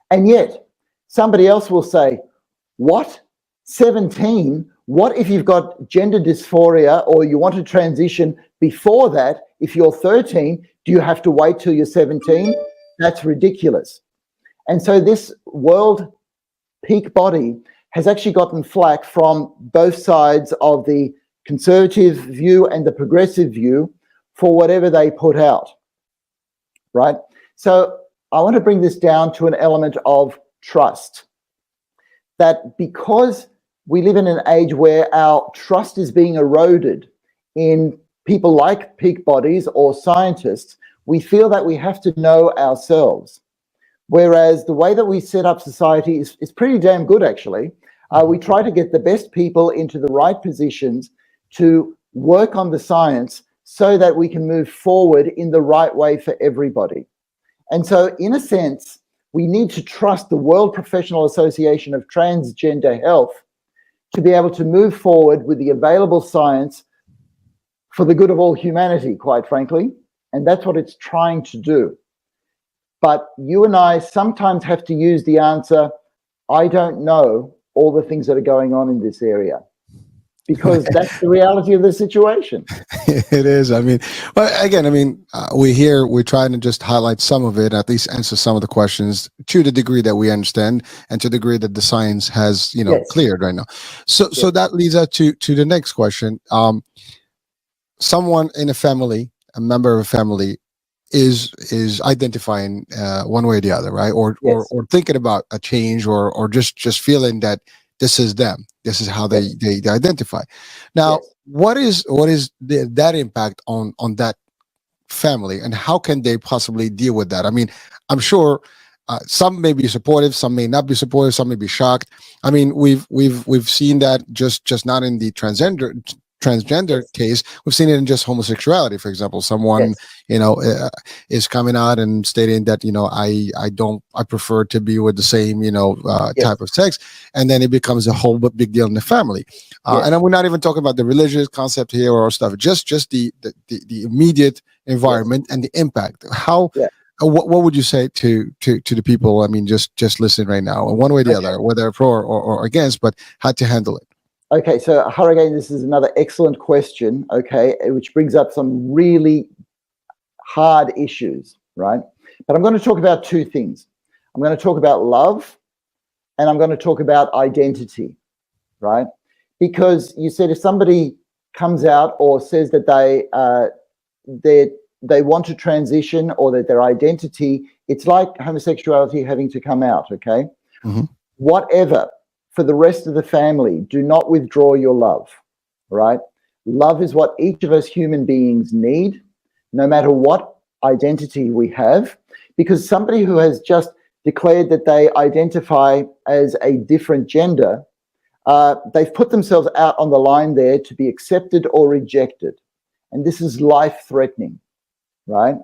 And yet, somebody else will say, what? 17? What if you've got gender dysphoria or you want to transition before that? If you're 13, do you have to wait till you're 17? That's ridiculous. And so this world peak body has actually gotten flack from both sides of the conservative view and the progressive view for whatever they put out, right? So I want to bring this down to an element of trust. That because we live in an age where our trust is being eroded in people like peak bodies or scientists, we feel that we have to know ourselves. Whereas the way that we set up society is pretty damn good, actually. We try to get the best people into the right positions to work on the science so that we can move forward in the right way for everybody. And so, in a sense, we need to trust the World Professional Association of Transgender Health to be able to move forward with the available science for the good of all humanity, quite frankly. And that's what it's trying to do. But you and I sometimes have to use the answer, I don't know all the things that are going on in this area, because that's the reality of the situation. It is. I mean, well, again, we're trying to just highlight some of it, at least answer some of the questions to the degree that we understand and to the degree that the science has, Yes. cleared right now. So that leads us to the next question. Someone in a family, a member of a family, is identifying one way or the other, right? Or thinking about a change, or just feeling that this is them. This is how they identify. Now, what is that impact on that family, and how can they possibly deal with that? I mean, I'm sure some may be supportive, some may not be supportive, some may be shocked. I mean, we've seen that just not in the transgender case. We've seen it in just homosexuality, for example. Someone is coming out and stating that I prefer to be with the same type of sex, and then it becomes a whole big deal in the family. And we're not even talking about the religious concept here or stuff. Just the immediate environment and the impact. How what would you say to the people? I mean, just listen right now, one way or the other, whether pro or against, but how to handle it. Okay, so Hurricane, this is another excellent question, okay, which brings up some really hard issues, right? But I'm going to talk about two things. I'm going to talk about love, and I'm going to talk about identity, right? Because you said if somebody comes out or says that they want to transition, or that their identity, it's like homosexuality having to come out, okay? Mm-hmm. Whatever. For the rest of the family, do not withdraw your love, right? Love is what each of us human beings need, no matter what identity we have, because somebody who has just declared that they identify as a different gender, they've put themselves out on the line there to be accepted or rejected. And this is life-threatening, right?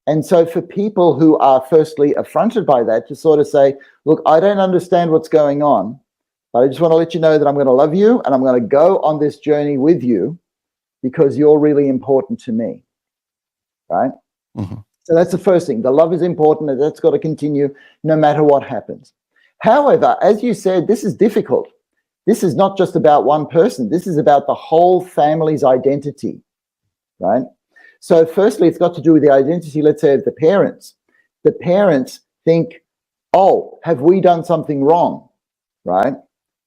And so for people who are firstly affronted by that, to sort of say, look, I don't understand what's going on, but I just want to let you know that I'm going to love you, and I'm going to go on this journey with you because you're really important to me, right? Mm-hmm. So that's the first thing. The love is important, and that's got to continue no matter what happens. However, as you said, this is difficult. This is not just about one person. This is about the whole family's identity, right? So firstly, it's got to do with the identity, let's say, of the parents. The parents think, oh, have we done something wrong, right?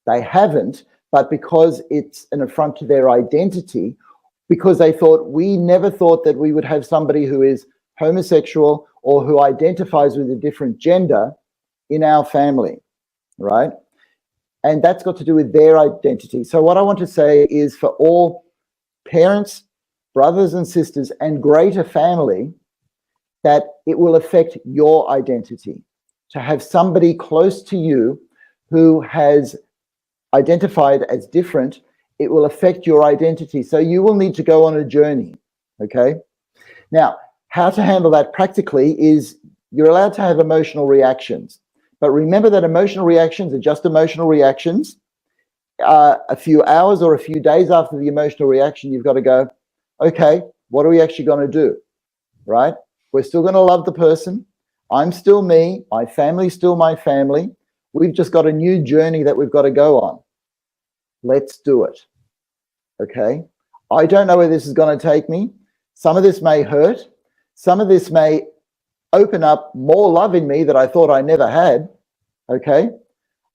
They haven't, but because it's an affront to their identity, because they thought, we never thought that we would have somebody who is homosexual or who identifies with a different gender in our family, right? And that's got to do with their identity. So what I want to say is, for all parents, brothers and sisters, and greater family, that it will affect your identity. To have somebody close to you who has identified as different, it will affect your identity. So you will need to go on a journey, okay? Now, how to handle that practically is, you're allowed to have emotional reactions. But remember that emotional reactions are just emotional reactions. A few hours or a few days after the emotional reaction, you've got to go, okay, what are we actually going to do, right? We're still going to love the person. I'm still me. My family's still my family. We've just got a new journey that we've got to go on. Let's do it, okay? I don't know where this is going to take me. Some of this may hurt. Some of this may open up more love in me that I thought I never had, okay?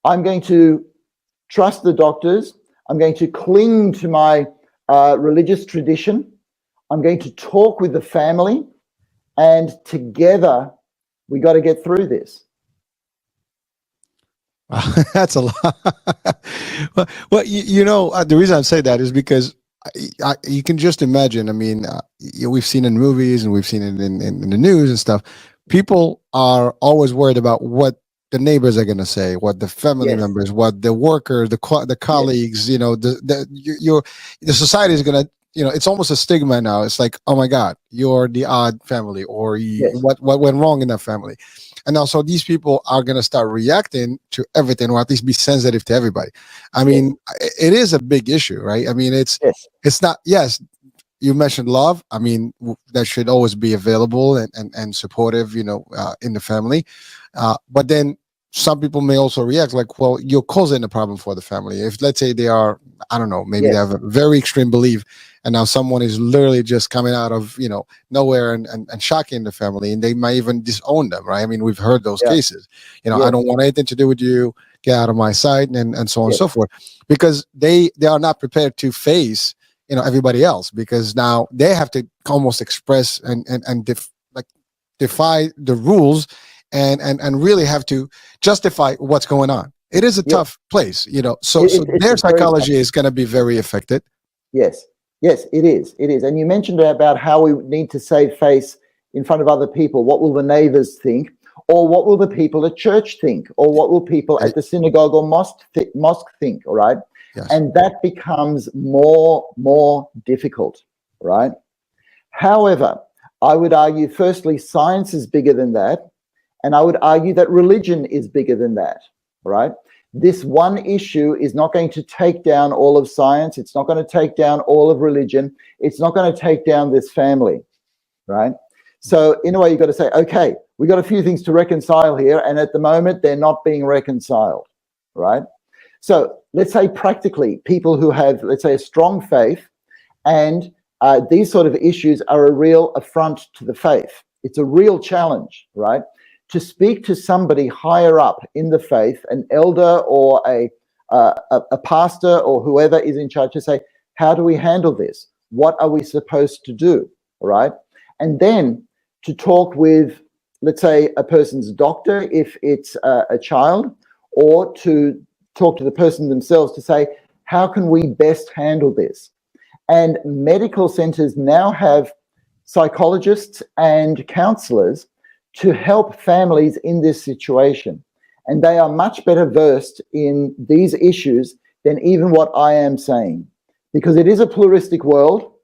I'm going to trust the doctors. I'm going to cling to my religious tradition. I'm going to talk with the family, and together we got to get through this. That's a lot. Well, the reason I say that is because you can just imagine. I mean, we've seen in movies and we've seen it in the news and stuff. People are always worried about what the neighbors are going to say, what the family members, what the workers, the colleagues, the society is going to it's almost a stigma now. It's like, oh my God, you're the odd family, or Yes. what went wrong in that family. And also these people are going to start reacting to everything, or at least be sensitive to everybody. I mean, it is a big issue, right? I mean, Yes. it's not, yes, you mentioned love. I mean, that should always be available and supportive, in the family. But then some people may also react like, well, you're causing a problem for the family. If, let's say, they are, I don't know, maybe they have a very extreme belief, and now someone is literally just coming out of, nowhere and shocking the family, and they might even disown them, right? I mean, we've heard those cases. I don't want anything to do with you. Get out of my sight, and so on and so forth, because they are not prepared to face everybody else, because now they have to almost express and defy the rules, and really have to justify what's going on. It is a tough place, so their psychology is going to be very affected. Yes, it is. And you mentioned about how we need to save face in front of other people. What will the neighbors think? Or what will the people at church think? Or what will people at the synagogue or mosque think, all right? Yes. And that becomes more difficult, right? However, I would argue, firstly, science is bigger than that. And I would argue that religion is bigger than that, right? This one issue is not going to take down all of science. It's not going to take down all of religion. It's not going to take down this family, right? So in a way, you've got to say, okay, we got a few things to reconcile here. And at the moment, they're not being reconciled, right? So let's say practically people who have, let's say, a strong faith, and these sort of issues are a real affront to the faith. It's a real challenge, right? To speak to somebody higher up in the faith, an elder or a pastor or whoever is in charge, to say, how do we handle this? What are we supposed to do, right? And then to talk with, let's say, a person's doctor if it's a child, or to talk to the person themselves to say, how can we best handle this? And medical centers now have psychologists and counselors to help families in this situation. And they are much better versed in these issues than even what I am saying, because it is a pluralistic world,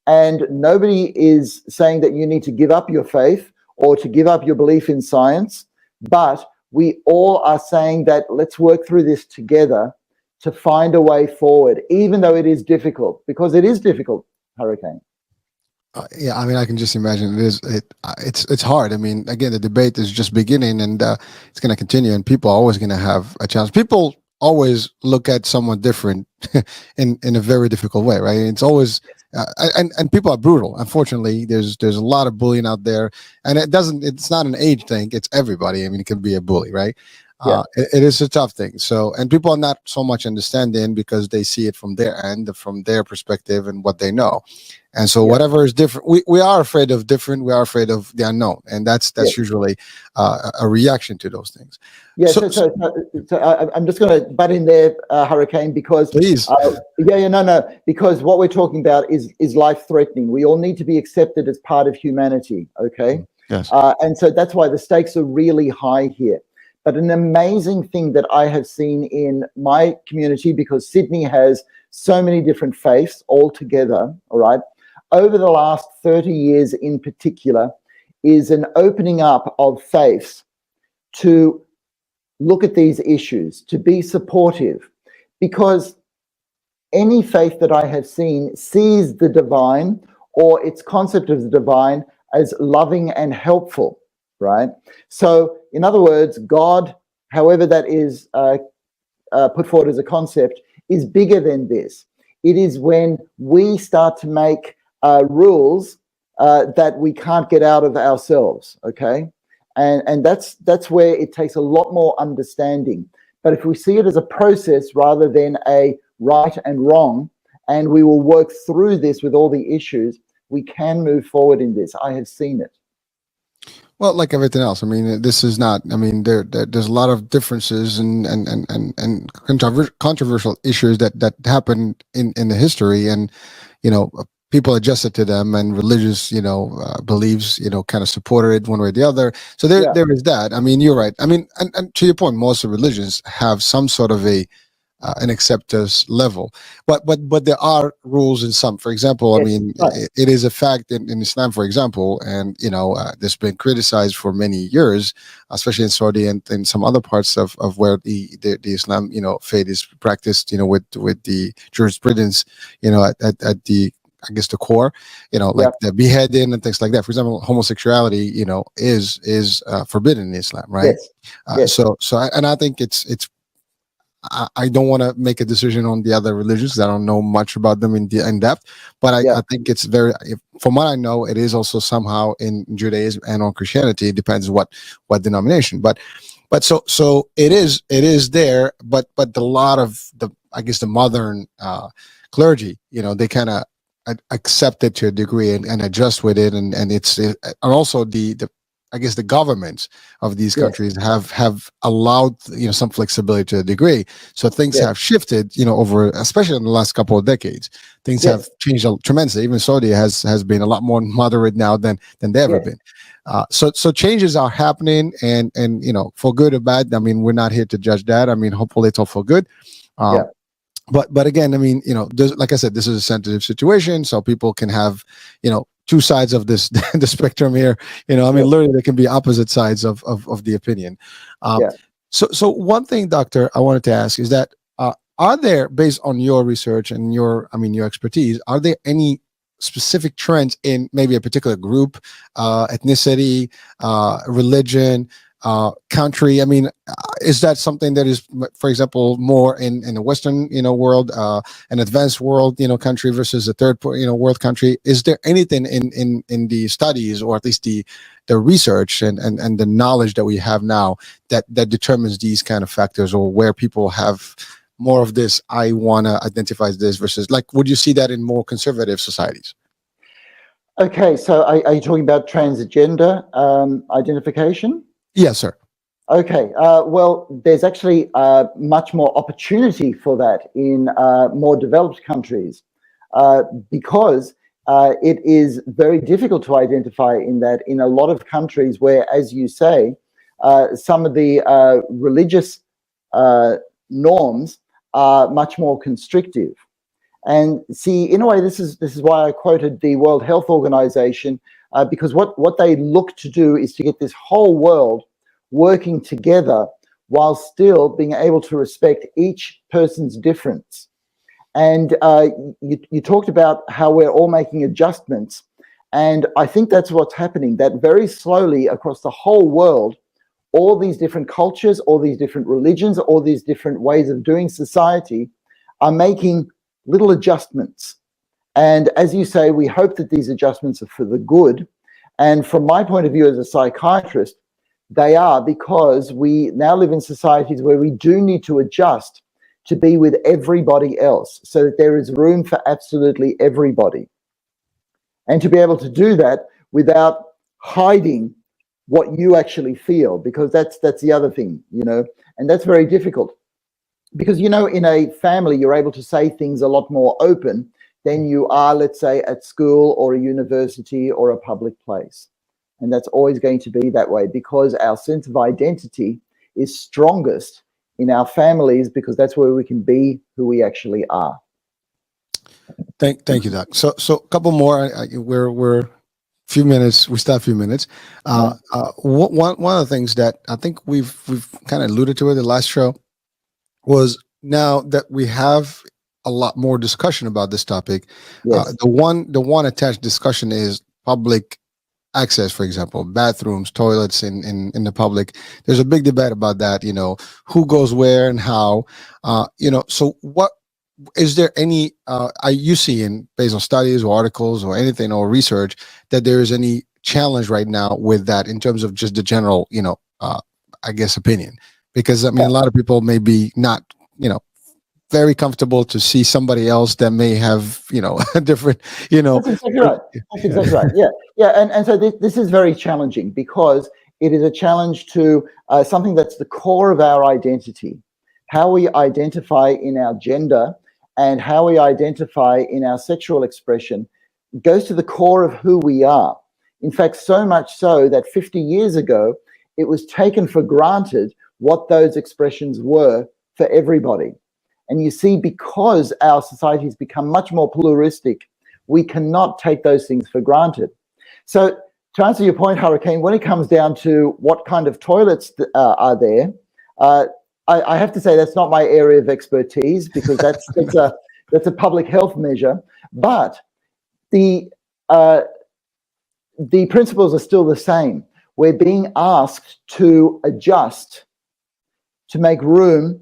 and nobody is saying that you need to give up your faith or to give up your belief in science, but we all are saying that let's work through this together to find a way forward, even though it is difficult, because it is difficult, Hurricane. Yeah, I mean, I can just imagine it's hard. I mean, again, the debate is just beginning, and it's going to continue, and people are always going to have a challenge. People always look at someone different in a very difficult way, right? It's always and people are brutal. Unfortunately, there's a lot of bullying out there, and it's not an age thing. It's everybody. I mean, it can be a bully, right? It is a tough thing. So, and people are not so much understanding because they see it from their end, from their perspective and what they know. And so whatever is different, we are afraid of different, we are afraid of the unknown. And that's usually a reaction to those things. Yeah, so I'm just going to butt in there, Hurricane, because please. Because what we're talking about is life-threatening. We all need to be accepted as part of humanity, okay? Yes. And so that's why the stakes are really high here. But an amazing thing that I have seen in my community, because Sydney has so many different faiths all together, all right, over the last 30 years in particular, is an opening up of faiths to look at these issues, to be supportive, because any faith that I have seen sees the divine or its concept of the divine as loving and helpful, right? So in other words, God, however that is put forward as a concept, is bigger than this. It is when we start to make rules that we can't get out of ourselves, okay? And that's where it takes a lot more understanding. But if we see it as a process rather than a right and wrong, and we will work through this with all the issues, we can move forward in this. I have seen it. Well, like everything else, I mean, this is not. I mean, there's a lot of differences and controversial issues that happen in the history, and people adjusted to them, and religious beliefs kind of supported it one way or the other. So there is that. I mean, you're right. I mean, and to your point, most of religions have some sort of a an acceptance level. But there are rules in some. For example, I Yes, mean, right. it is a fact in Islam, for example, and this has been criticized for many years, especially in Saudi and some other parts of where the Islam faith is practiced. With the jurisprudence, at the, I guess, the core, like the beheading and things like that. For example, homosexuality, is forbidden in Islam, right? Yes, yes, And I think I don't want to make a decision on the other religions because I don't know much about them in depth. But I think it's from what I know, it is also somehow in Judaism and on Christianity. It depends what denomination. But so it is there. But a lot of the, I guess, the modern clergy, they kind of accept it to a degree and adjust with it, and and also the I guess the governments of these countries have allowed some flexibility to a degree. So things have shifted over, especially in the last couple of decades. Things have changed tremendously. Even Saudi has been a lot more moderate now than they ever been. So changes are happening, and for good or bad. I mean, we're not here to judge that. I mean, hopefully it's all for good. But again, I mean, like I said, this is a sensitive situation, so people can have, two sides of this the spectrum here. I mean, literally, there can be opposite sides of the opinion. So one thing, Doctor, I wanted to ask is that are there, based on your research and your expertise, are there any specific trends in maybe a particular group, ethnicity, religion, country? I mean, is that something that is, for example, more in the Western, world, an advanced world, country versus a third, world country? Is there anything in the studies, or at least the research and the knowledge that we have now that determines these kind of factors, or where people have more of this, I want to identify as this, versus, like, would you see that in more conservative societies? Okay, so are you talking about transgender identification? Yes, sir. Okay, well, there's actually much more opportunity for that in more developed countries because it is very difficult to identify in a lot of countries where, as you say, some of the religious norms are much more constrictive. And see, in a way, this is why I quoted the World Health Organization, because what they look to do is to get this whole world working together while still being able to respect each person's difference. And you talked about how we're all making adjustments, and I think that's what's happening, that very slowly across the whole world, all these different cultures, all these different religions, all these different ways of doing society are making little adjustments. And as you say, we hope that these adjustments are for the good. And from my point of view as a psychiatrist, they are, because we now live in societies where we do need to adjust to be with everybody else, so that there is room for absolutely everybody. And to be able to do that without hiding what you actually feel, because that's the other thing, and that's very difficult. Because, in a family, you're able to say things a lot more open than you are, let's say, at school or a university or a public place. And that's always going to be that way, because our sense of identity is strongest in our families, because that's where we can be who we actually are. Thank you, Doc. So a couple more. We're few minutes. We still have a few minutes. One of the things that I think we've kind of alluded to in the last show was, now that we have a lot more discussion about this topic, the one attached discussion is public access. For example, bathrooms, toilets in the public. There's a big debate about that. Who goes where and how. So what is there any? Are you seeing, based on studies or articles or anything or research, that there is any challenge right now with that in terms of just the general, I guess, opinion? Because I mean, a lot of people may be not, very comfortable to see somebody else that may have, a different, That's exactly right. That's exactly right. Yeah. And so this is very challenging, because it is a challenge to something that's the core of our identity, how we identify in our gender and how we identify in our sexual expression goes to the core of who we are. In fact, so much so that 50 years ago, it was taken for granted what those expressions were for everybody. And you see, because our society has become much more pluralistic, we cannot take those things for granted. So to answer your point, Hurricane, when it comes down to what kind of toilets are there, I have to say that's not my area of expertise, because that's a public health measure. But the principles are still the same. We're being asked to adjust to make room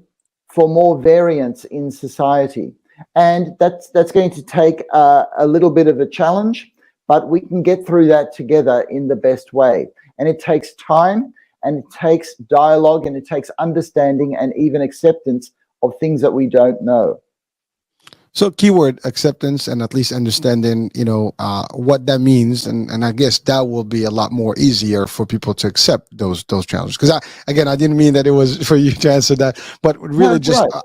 for more variance in society. And that's going to take a little bit of a challenge, but we can get through that together in the best way. And it takes time, and it takes dialogue, and it takes understanding and even acceptance of things that we don't know. So keyword acceptance and at least understanding, what that means. And I guess that will be a lot more easier for people to accept those challenges. Because I didn't mean that it was for you to answer that, but really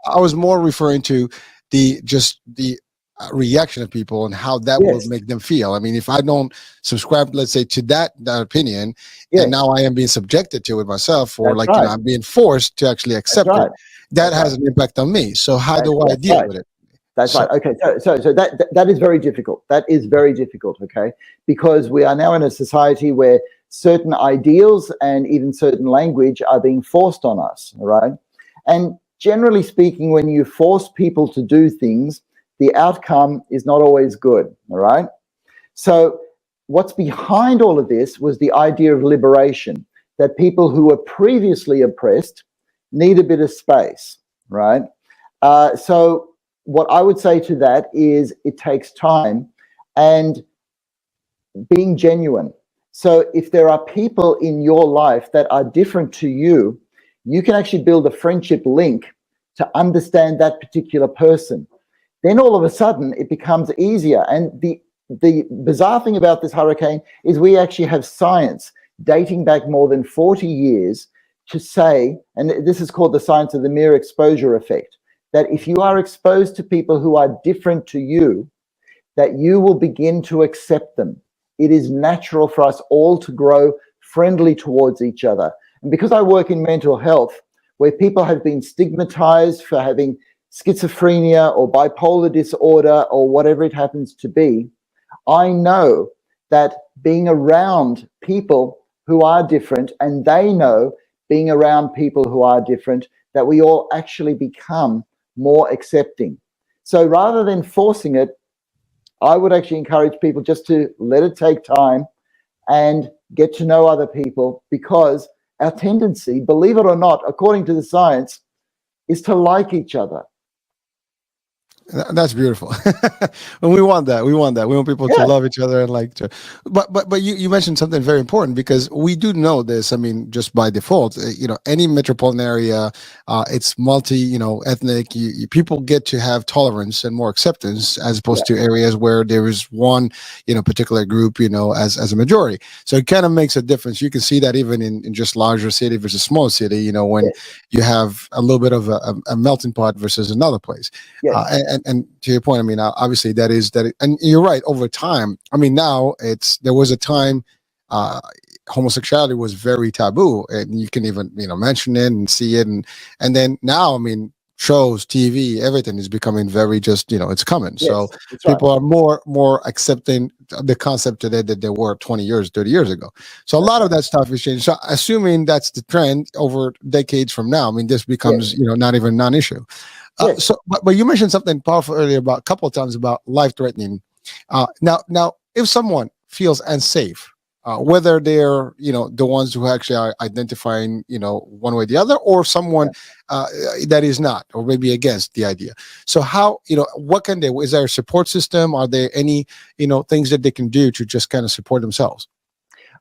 I was more referring to the reaction of people and how that will make them feel. I mean, if I don't subscribe, let's say, to that opinion, and now I am being subjected to it myself, or I'm being forced to actually accept it, that has an impact on me. So how do I deal with it? That's right. Okay. So that is very difficult. That is very difficult. Okay. Because we are now in a society where certain ideals and even certain language are being forced on us. All right. And generally speaking, when you force people to do things, the outcome is not always good. All right. So what's behind all of this was the idea of liberation, that people who were previously oppressed need a bit of space. Right. So what I would say to that is it takes time and being genuine. So if there are people in your life that are different to you, you can actually build a friendship link to understand that particular person. Then all of a sudden it becomes easier. And the bizarre thing about this, Hurricane, is we actually have science dating back more than 40 years to say, and this is called the science of the mere exposure effect, that if you are exposed to people who are different to you, that you will begin to accept them. It is natural for us all to grow friendly towards each other. And because I work in mental health, where people have been stigmatized for having schizophrenia or bipolar disorder or whatever it happens to be, I know that being around people who are different, and they know being around people who are different, that we all actually become more accepting. So rather than forcing it, I would actually encourage people just to let it take time and get to know other people, because our tendency, believe it or not, according to the science, is to like each other. That's beautiful. And we want that. We want people to love each other and like to. But you mentioned something very important, because we do know this. I mean, just by default, any metropolitan area, it's multi, ethnic. People get to have tolerance and more acceptance, as opposed to areas where there is one, particular group, as a majority. So it kind of makes a difference. You can see that even in just larger city versus small city. When you have a little bit of a melting pot versus another place. And to your point, I mean, obviously that, and you're right. Over time, I mean, now there was a time homosexuality was very taboo, and you can even mention it and see it, and then now, I mean, shows, TV, everything is becoming very just it's coming. So people are more accepting the concept today that they were 20 years, 30 years ago. So a lot of that stuff is changing. So assuming that's the trend over decades from now, I mean, this becomes not even non-issue. So, but you mentioned something powerful earlier about a couple of times about life-threatening. Now, if someone feels unsafe, whether they're the ones who actually are identifying one way or the other, or someone that is not, or maybe against the idea. So how what can they? Is there a support system? Are there any things that they can do to just kind of support themselves?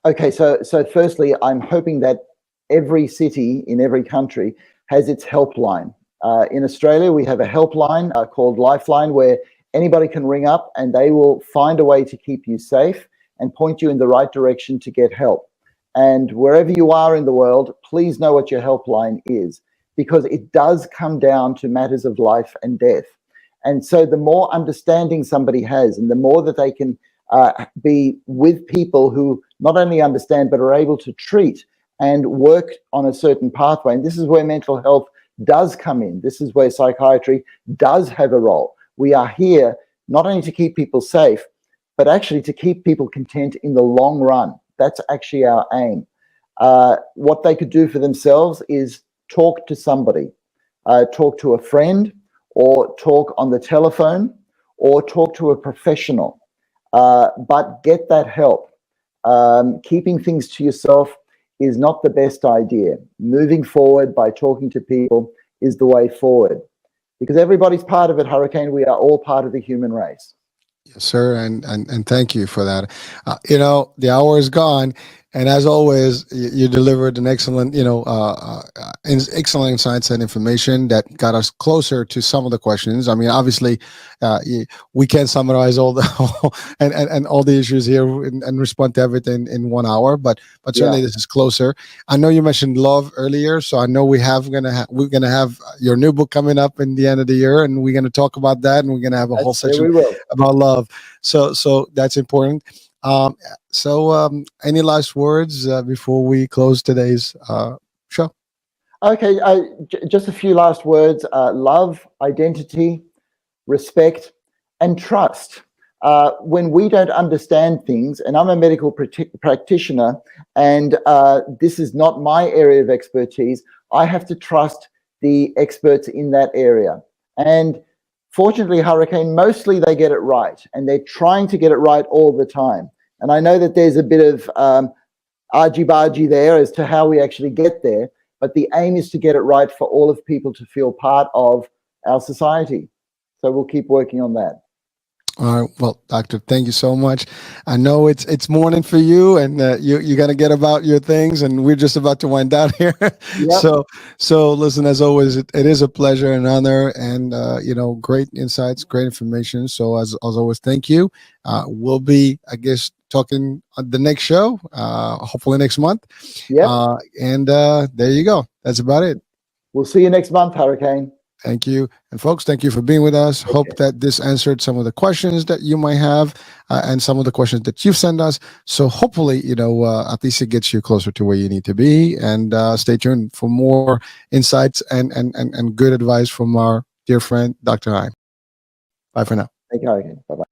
Okay, so firstly, I'm hoping that every city in every country has its helpline. In Australia, we have a helpline called Lifeline, where anybody can ring up and they will find a way to keep you safe and point you in the right direction to get help. And wherever you are in the world, please know what your helpline is, because it does come down to matters of life and death. And so the more understanding somebody has, and the more that they can be with people who not only understand but are able to treat and work on a certain pathway. And this is where mental health does come in. This is where psychiatry does have a role. We are here not only to keep people safe, but actually to keep people content in the long run. That's actually our aim. What they could do for themselves is talk to somebody, talk to a friend, or talk on the telephone, or talk to a professional, but get that help. Keeping things to yourself is not the best idea. Moving forward by talking to people is the way forward, because everybody's part of it, Hurricane. We are all part of the human race. Yes, sir, and thank you for that. The hour is gone, and as always, you delivered an excellent, excellent insights and information that got us closer to some of the questions. I mean, obviously, we can't summarize all the and all the issues here and respond to everything in 1 hour, but certainly this is closer. I know you mentioned love earlier, so I know we're gonna have your new book coming up in the end of the year, and we're gonna talk about that, and we're gonna have a whole section about love. So that's important. Any last words before we close today's show? Okay, just a few last words. Love, identity, respect, and trust. When we don't understand things, and I'm a medical practitioner, and this is not my area of expertise, I have to trust the experts in that area. And fortunately, Hurricane, mostly they get it right, and they're trying to get it right all the time. And I know that there's a bit of argy-bargy there as to how we actually get there, but the aim is to get it right for all of people to feel part of our society. So we'll keep working on that. All right. Well, Doctor, thank you so much. I know it's morning for you, and you got to get about your things, and we're just about to wind down here. Yep. So listen, as always, it is a pleasure and honor, and great insights, great information. So as always, thank you. We'll be, I guess, talking on the next show, hopefully next month. Yeah. And there you go. That's about it. We'll see you next month, Hurricane. Thank you. And folks, thank you for being with us. Okay. Hope that this answered some of the questions that you might have and some of the questions that you've sent us. So hopefully, at least it gets you closer to where you need to be. And stay tuned for more insights and good advice from our dear friend, Dr. Heim. Bye for now. Thank you, Hurricane. Bye-bye.